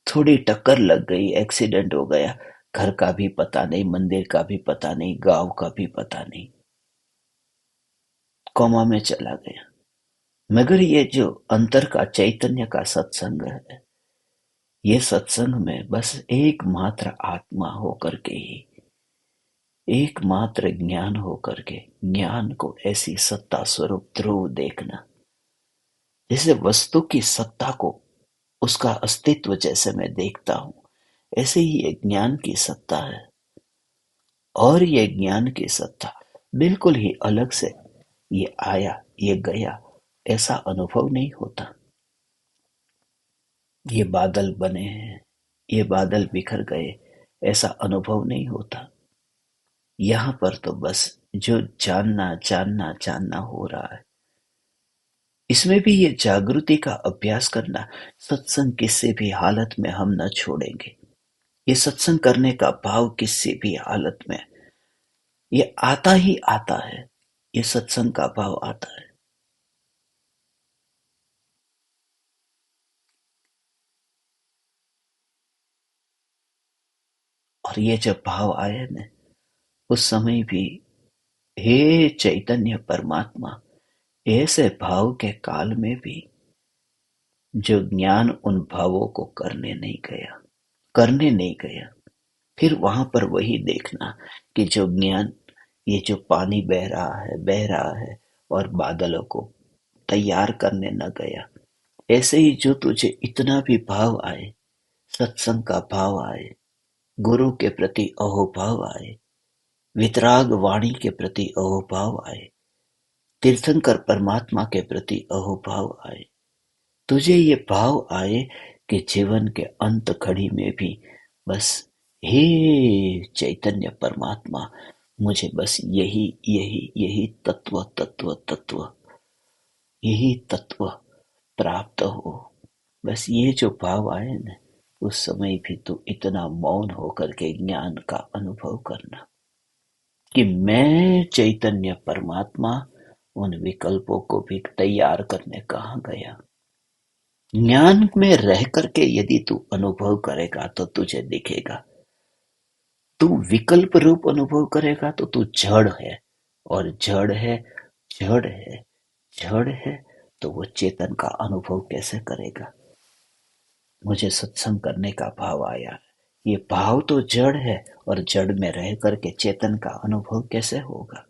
थोड़ी टक्कर लग गई, एक्सीडेंट हो गया, घर का भी पता नहीं, मंदिर का भी पता नहीं, गांव का भी पता नहीं, कोमा में चला गया। मगर ये जो अंतर का चैतन्य का सत्संग है, ये सत्संग में बस एकमात्र आत्मा होकर के ही, एकमात्र ज्ञान होकर के, ज्ञान को ऐसी सत्ता स्वरूप ध्रुव देखना, जैसे वस्तु की सत्ता को, उसका अस्तित्व जैसे मैं देखता हूं, ऐसे ही ये ज्ञान की सत्ता है। और ये ज्ञान की सत्ता बिल्कुल ही अलग से, ये आया ये गया ऐसा अनुभव नहीं होता। ये बादल बने हैं, ये बादल बिखर गए, ऐसा अनुभव नहीं होता। यहाँ पर तो बस जो जानना जानना जानना हो रहा है, इसमें भी ये जागृति का अभ्यास करना, सत्संग किसी भी हालत में हम न छोड़ेंगे। ये सत्संग करने का भाव किसी भी हालत में ये आता ही आता है, ये सत्संग का भाव आता है। और ये जब भाव आए न, उस समय भी हे चैतन्य परमात्मा, ऐसे भाव के काल में भी जो ज्ञान उन भावों को करने नहीं गया, फिर वहां पर वही देखना कि जो ज्ञान, ये जो पानी बह रहा है और बादलों को तैयार करने न गया, ऐसे ही जो तुझे इतना भी भाव आए, सत्संग का भाव आए, गुरु के प्रति अहोभाव आए, वितराग वाणी के प्रति अहोभाव आए, तीर्थंकर परमात्मा के प्रति अहोभाव आए, तुझे ये भाव आए कि जीवन के अंत घड़ी में भी बस हे चैतन्य परमात्मा, मुझे बस यही यही यही तत्व तत्व तत्व यही तत्व प्राप्त हो। बस ये जो भाव आए न, उस समय भी तू इतना मौन होकर के ज्ञान का अनुभव करना कि मैं चैतन्य परमात्मा उन विकल्पों को भी तैयार करने कहाँ गया। ज्ञान में रह करके यदि तू अनुभव करेगा तो तुझे दिखेगा। तू विकल्प रूप अनुभव करेगा तो तू जड़ है, और जड़ है, जड़ है, जड़ है, तो वो चेतन का अनुभव कैसे करेगा। मुझे सत्संग करने का भाव आया, ये भाव तो जड़ है, और जड़ में रह करके चेतन का अनुभव कैसे होगा।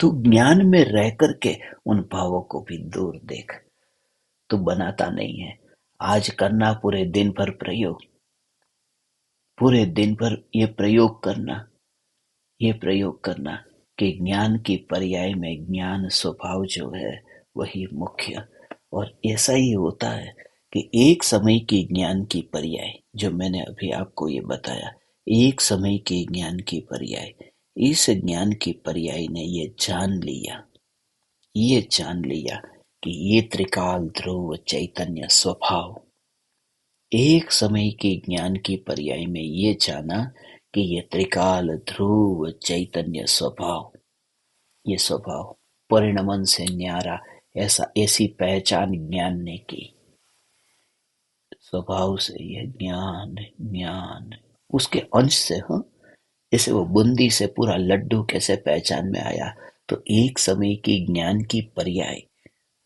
तू ज्ञान में रह करके उन भावों को भी दूर देख। तू बनाता नहीं है, आज करना पूरे दिन भर प्रयोग, पूरे दिन भर ये प्रयोग करना कि ज्ञान की पर्याय में ज्ञान स्वभाव जो है वही मुख्य। और ऐसा ही होता है कि एक समय की ज्ञान की पर्याय, जो मैंने अभी आपको ये बताया, एक समय के ज्ञान की पर्याय, इस ज्ञान की पर्याय ने ये जान लिया कि ये त्रिकाल ध्रुव चैतन्य स्वभाव, एक समय के ज्ञान की पर्याय में ये जाना कि ये त्रिकाल ध्रुव चैतन्य स्वभाव, ये स्वभाव परिणमन से न्यारा, ऐसी पहचान ज्ञान ने की। स्वभाव से यह ज्ञान ज्ञान उसके अंश से, हाँ, जैसे वो बूंदी से पूरा लड्डू कैसे पहचान में आया, तो एक समय की ज्ञान की पर्याय,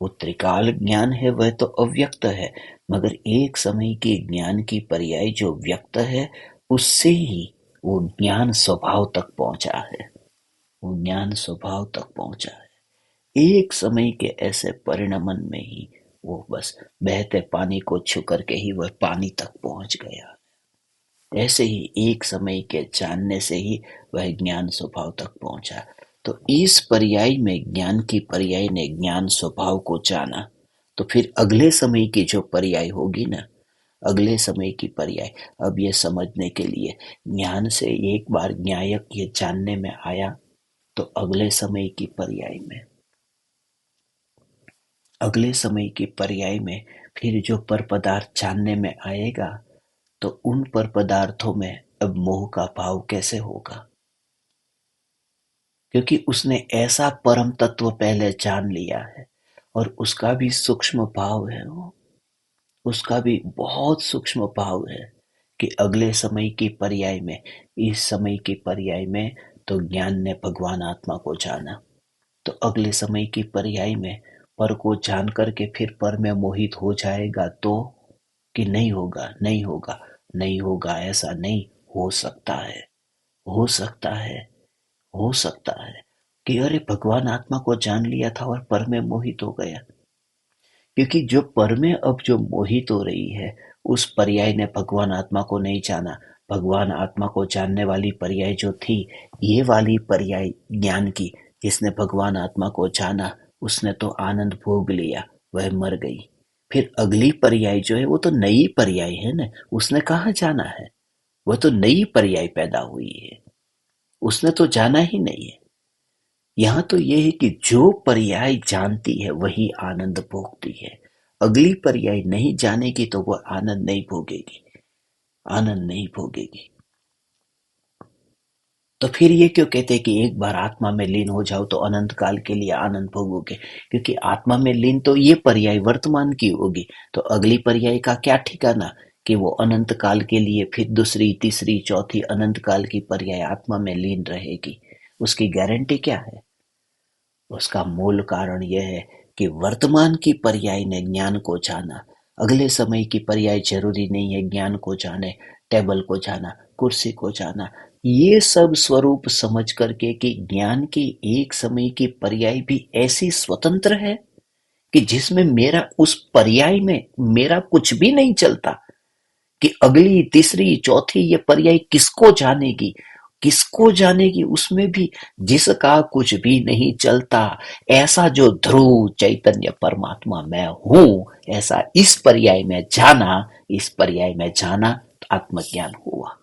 वो त्रिकाल ज्ञान है वह तो अव्यक्त है, मगर एक समय के ज्ञान की पर्याय जो व्यक्त है, उससे ही वो ज्ञान स्वभाव तक पहुंचा है। वो ज्ञान स्वभाव तक पहुंचा है एक समय के ऐसे परिणमन में ही। वो बस बहते पानी को छू करके ही वह पानी तक पहुंच गया। ऐसे ही एक समय के जानने से ही वह ज्ञान स्वभाव तक पहुंचा। तो इस पर्याय में ज्ञान की पर्याय ने ज्ञान स्वभाव को जाना, तो फिर अगले समय की जो पर्याय होगी ना, अगले समय की पर्याय, अब ये समझने के लिए ज्ञान से एक बार न्यायक ये जानने में आया, तो अगले समय की पर्याय में, अगले समय की पर्याय में फिर जो पर पदार्थ जानने में आएगा, तो उन पर पदार्थों में अब मोह का भाव कैसे होगा, क्योंकि उसने ऐसा परम तत्व पहले जान लिया है। और उसका भी सूक्ष्म भाव है, वो उसका भी बहुत सूक्ष्म भाव है कि अगले समय की पर्याय में, इस समय की पर्याय में तो ज्ञान ने भगवान आत्मा को जाना, तो अगले समय की पर्याय में पर को जान करके फिर पर में मोहित हो जाएगा, तो कि नहीं होगा, नहीं होगा, नहीं होगा, ऐसा नहीं हो सकता है। हो सकता है, हो सकता है कि अरे भगवान आत्मा को जान लिया था और पर में मोहित हो गया, क्योंकि जो पर में अब जो मोहित हो रही है, उस पर्याय ने भगवान आत्मा को नहीं जाना। भगवान आत्मा को जानने वाली पर्याय जो थी, ये वाली पर्याय ज्ञान की, जिसने भगवान आत्मा को जाना, उसने तो आनंद भोग लिया, वह मर गई। फिर अगली पर्याय जो है वो तो नई पर्याय है ना, उसने कहाँ जाना है, वह तो नई पर्याय पैदा हुई है, उसने तो जाना ही नहीं है। यहाँ तो ये है कि जो पर्याय जानती है वही आनंद भोगती है। अगली पर्याय नहीं जानेगी तो वह आनंद नहीं भोगेगी, आनंद नहीं भोगेगी। तो फिर ये क्यों कहते हैं कि एक बार आत्मा में लीन हो जाओ तो अनंत काल के लिए आनंद भोगोगे, क्योंकि आत्मा में लीन तो ये पर्याय वर्तमान की होगी, तो अगली पर्याय का क्या ठिकाना कि वो अनंत काल के लिए फिर दूसरी तीसरी चौथी अनंत काल की पर्याय आत्मा में लीन रहेगी, उसकी गारंटी क्या है? उसका मूल कारण यह है कि वर्तमान की पर्याय ने ज्ञान को जाना। अगले समय की पर्याय जरूरी नहीं है ज्ञान को जाने, टेबल को जाना, कुर्सी को जाना, ये सब स्वरूप समझ करके कि ज्ञान की एक समय की पर्याय भी ऐसी स्वतंत्र है कि जिसमें मेरा उस पर्याय में मेरा कुछ भी नहीं चलता, कि अगली तीसरी चौथी ये पर्याय किसको जानेगी, किसको जानेगी, उसमें भी जिसका कुछ भी नहीं चलता, ऐसा जो ध्रुव चैतन्य परमात्मा मैं हूं, ऐसा इस पर्याय में जाना, इस पर्याय में जाना, आत्मज्ञान हुआ।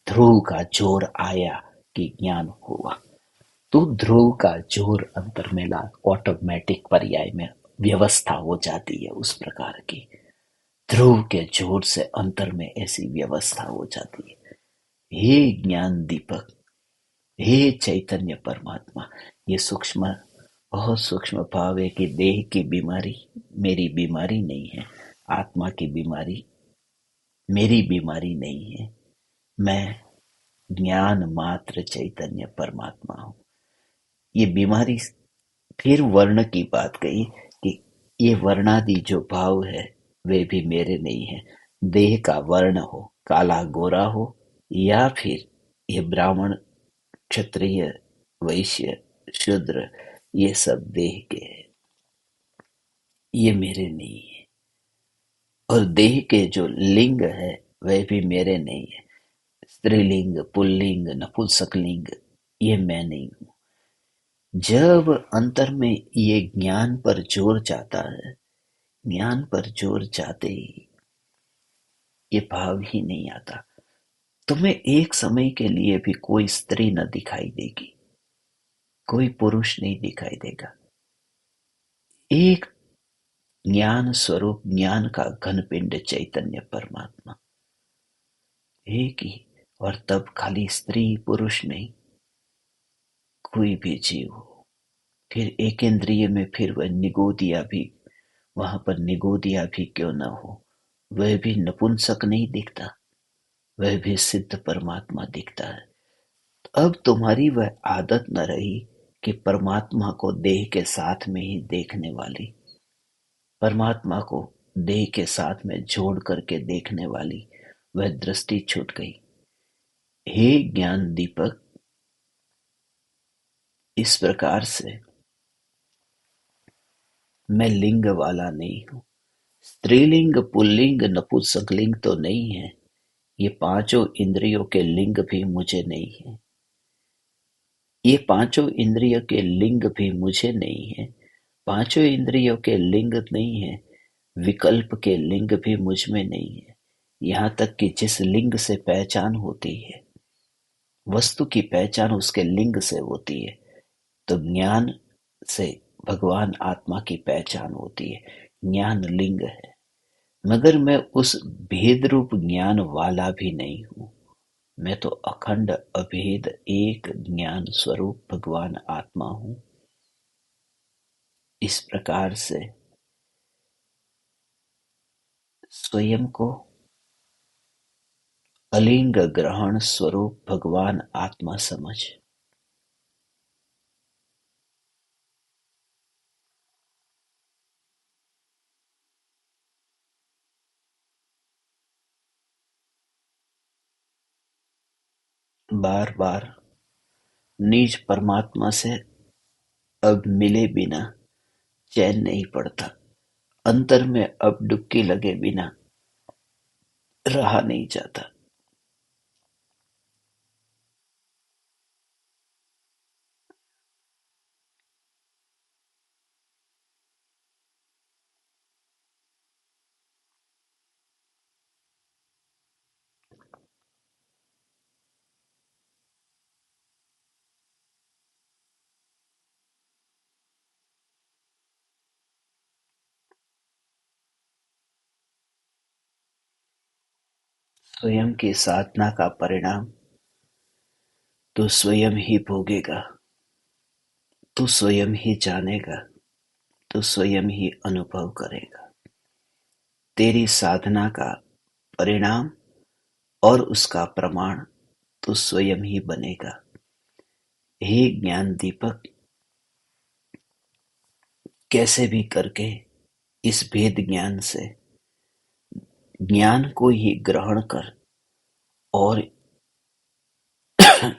ध्रुव का जोर आया कि ज्ञान हुआ। तो ध्रुव का जोर अंतर में ला, ऑटोमेटिक पर्याय में व्यवस्था हो जाती है उस प्रकार की। ध्रुव के जोर से अंतर में ऐसी व्यवस्था हो जाती है। हे ज्ञान दीपक, हे चैतन्य परमात्मा, ये सूक्ष्म, बहुत सूक्ष्म भाव है कि देह की बीमारी मेरी बीमारी नहीं है, आत्मा की बीमारी मेरी बीमारी नहीं है, मैं ज्ञान मात्र चैतन्य परमात्मा हूँ। ये बीमारी, फिर वर्ण की बात कही कि ये वर्णादि जो भाव है वे भी मेरे नहीं है। देह का वर्ण हो, काला गोरा हो, या फिर ये ब्राह्मण क्षत्रिय वैश्य शूद्र, ये सब देह के हैं, ये मेरे नहीं है। और देह के जो लिंग है वह भी मेरे नहीं है, स्त्रीलिंग पुल्लिंग नपुंसकलिंग, ये मैं नहीं हूँ। जब अंतर में ये ज्ञान पर जोर जाता है, ज्ञान पर जोर जाते ही ये भाव ही नहीं आता, तुम्हें एक समय के लिए भी कोई स्त्री न दिखाई देगी, कोई पुरुष नहीं दिखाई देगा। एक ज्ञान स्वरूप, ज्ञान का घन पिंड चैतन्य परमात्मा एक ही। और तब खाली स्त्री पुरुष नहीं, कोई भी जीव हो। फिर एक इंद्रिय में फिर वह निगोदिया भी, वहां पर निगोदिया भी क्यों न हो, वह भी नपुंसक नहीं दिखता, वह भी सिद्ध परमात्मा दिखता है। अब तुम्हारी वह आदत न रही कि परमात्मा को देह के साथ में ही देखने वाली, परमात्मा को देह के साथ में जोड़ करके देखने वाली वह दृष्टि छूट गई। हे ज्ञान दीपक, इस प्रकार से मैं लिंग वाला नहीं हूँ। स्त्रीलिंग, पुल्लिंग, नपुंसकलिंग तो नहीं है। ये पांचों इंद्रियों के लिंग भी मुझे नहीं है। ये पांचों इंद्रियों के लिंग भी मुझे नहीं है। पांचों इंद्रियों के लिंग नहीं है। विकल्प के लिंग भी मुझ में नहीं है। यहाँ तक कि जिस लिंग से पहचान होती है, वस्तु की पहचान उसके लिंग से होती है, तो ज्ञान से भगवान आत्मा की पहचान होती है। ज्ञान लिंग है, मगर मैं उस भेद रूप ज्ञान वाला भी नहीं हूँ। मैं तो अखंड अभेद एक ज्ञान स्वरूप भगवान आत्मा हूँ। इस प्रकार से स्वयं को अलिंग ग्रहण स्वरूप भगवान आत्मा समझ। बार बार निज परमात्मा से अब मिले बिना चैन नहीं पड़ता। अंतर में अब डुबकी लगे बिना रहा नहीं जाता। स्वयं की साधना का परिणाम तू स्वयं ही भोगेगा, तू स्वयं ही जानेगा, तू स्वयं ही अनुभव करेगा। तेरी साधना का परिणाम और उसका प्रमाण तू स्वयं ही बनेगा। हे ज्ञान दीपक, कैसे भी करके इस भेद ज्ञान से ज्ञान को ही ग्रहण कर और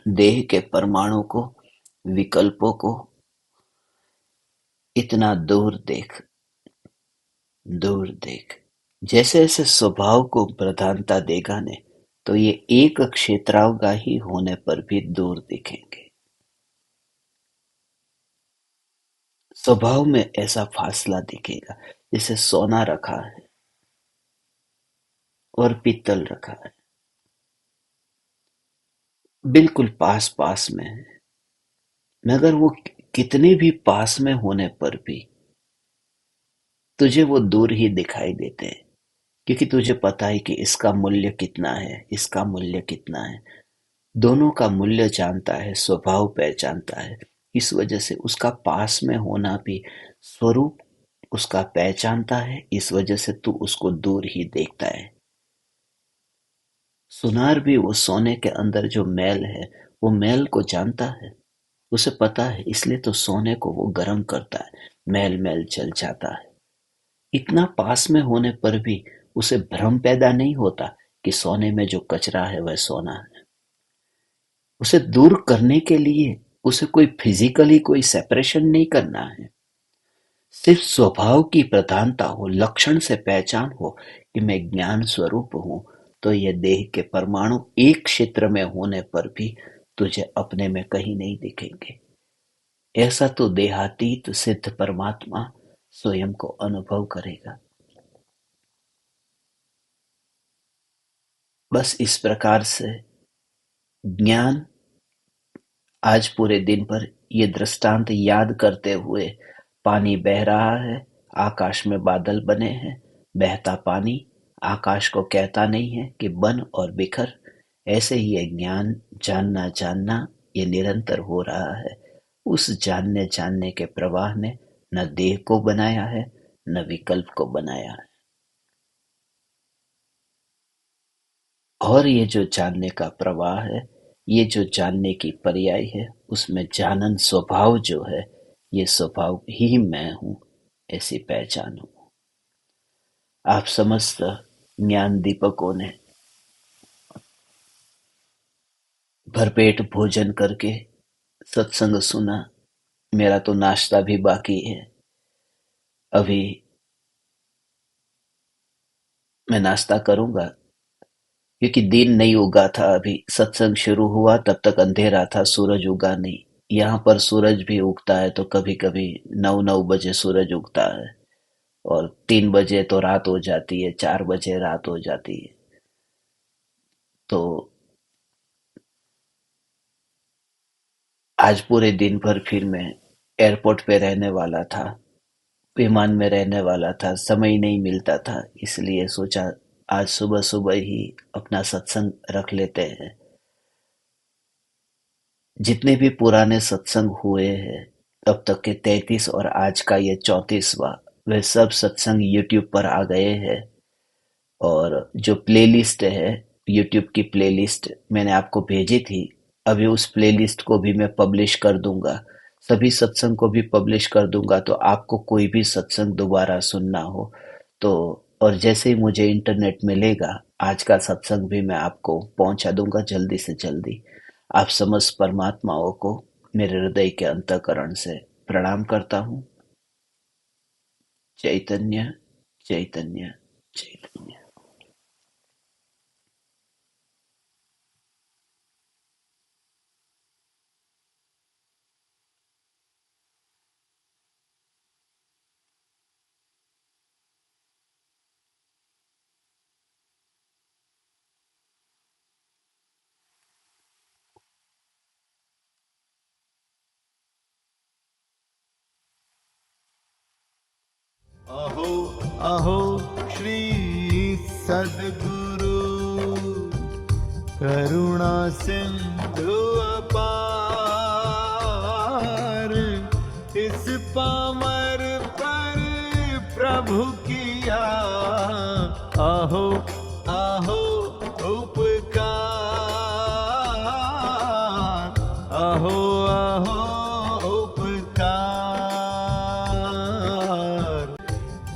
देह के परमाणु को, विकल्पों को इतना दूर देख, दूर देख। जैसे जैसे स्वभाव को प्रधानता देगा ने, तो ये एक क्षेत्रावगाही होने पर भी दूर दिखेंगे। स्वभाव में ऐसा फासला दिखेगा जैसे सोना रखा है और पीतल रखा है, बिल्कुल पास पास में है, मगर वो कितने भी पास में होने पर भी तुझे वो दूर ही दिखाई देते हैं, क्योंकि तुझे पता है कि इसका मूल्य कितना है, इसका मूल्य कितना है। दोनों का मूल्य जानता है, स्वभाव पहचानता है। इस वजह से उसका पास में होना भी स्वरूप उसका पहचानता है। इस वजह से तू उसको दूर ही देखता है। सुनार भी वो सोने के अंदर जो मैल है, वो मैल को जानता है, उसे पता है, इसलिए तो सोने को वो गर्म करता है, मैल मैल चल जाता है। इतना पास में होने पर भी उसे भ्रम पैदा नहीं होता कि सोने में जो कचरा है वह सोना है। उसे दूर करने के लिए उसे कोई फिजिकली कोई सेपरेशन नहीं करना है। सिर्फ स्वभाव की प्रधानता हो, लक्षण से पहचान हो कि मैं ज्ञान स्वरूप हूँ, तो ये देह के परमाणु एक क्षेत्र में होने पर भी तुझे अपने में कहीं नहीं दिखेंगे। ऐसा तो देहातीत सिद्ध परमात्मा स्वयं को अनुभव करेगा। बस इस प्रकार से ज्ञान आज पूरे दिन पर ये दृष्टांत याद करते हुए, पानी बह रहा है, आकाश में बादल बने हैं, बहता पानी आकाश को कहता नहीं है कि बन और बिखर। ऐसे ही ये ज्ञान, जानना जानना ये निरंतर हो रहा है। उस जानने जानने के प्रवाह ने न देह को बनाया है, न विकल्प को बनाया है। और ये जो जानने का प्रवाह है, ये जो जानने की पर्याय है, उसमें जानन स्वभाव जो है, ये स्वभाव ही मैं हूँ, ऐसी पहचान हूँ। आप समस्त ज्ञान दीपकों ने भरपेट भोजन करके सत्संग सुना। मेरा तो नाश्ता भी बाकी है। अभी मैं नाश्ता करूंगा, क्योंकि दिन नहीं उगा था। अभी सत्संग शुरू हुआ तब तक अंधेरा था, सूरज उगा नहीं। यहाँ पर सूरज भी उगता है तो कभी कभी 9-9 बजे सूरज उगता है, और 3 बजे तो रात हो जाती है, 4 बजे रात हो जाती है। तो आज पूरे दिन भर फिर मैं एयरपोर्ट पे रहने वाला था, विमान में रहने वाला था, समय नहीं मिलता था, इसलिए सोचा आज सुबह सुबह ही अपना सत्संग रख लेते हैं। जितने भी पुराने सत्संग हुए हैं अब तक के 33 और आज का ये 34वां, वे सब सत्संग यूट्यूब पर आ गए हैं। और जो प्लेलिस्ट है, यूट्यूब की प्लेलिस्ट मैंने आपको भेजी थी, अभी उस प्लेलिस्ट को भी मैं पब्लिश कर दूंगा। सभी सत्संग को भी पब्लिश कर दूंगा, तो आपको कोई भी सत्संग दोबारा सुनना हो तो, और जैसे ही मुझे इंटरनेट मिलेगा, आज का सत्संग भी मैं आपको पहुंचा दूंगा जल्दी से जल्दी। आप समस्त परमात्माओं को मेरे हृदय के अंतःकरण से प्रणाम करता हूँ। चैतन्य चैतन्य चैतन्य। अहो अहो श्री सद्गुरु करुणा सिंधु अपार, इस पामर पर प्रभु किया अहो अहो उपकार, अहो अहो उपकार।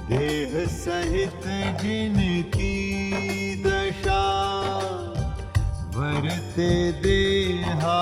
देह सहित जिनकी दशा, वरते देहा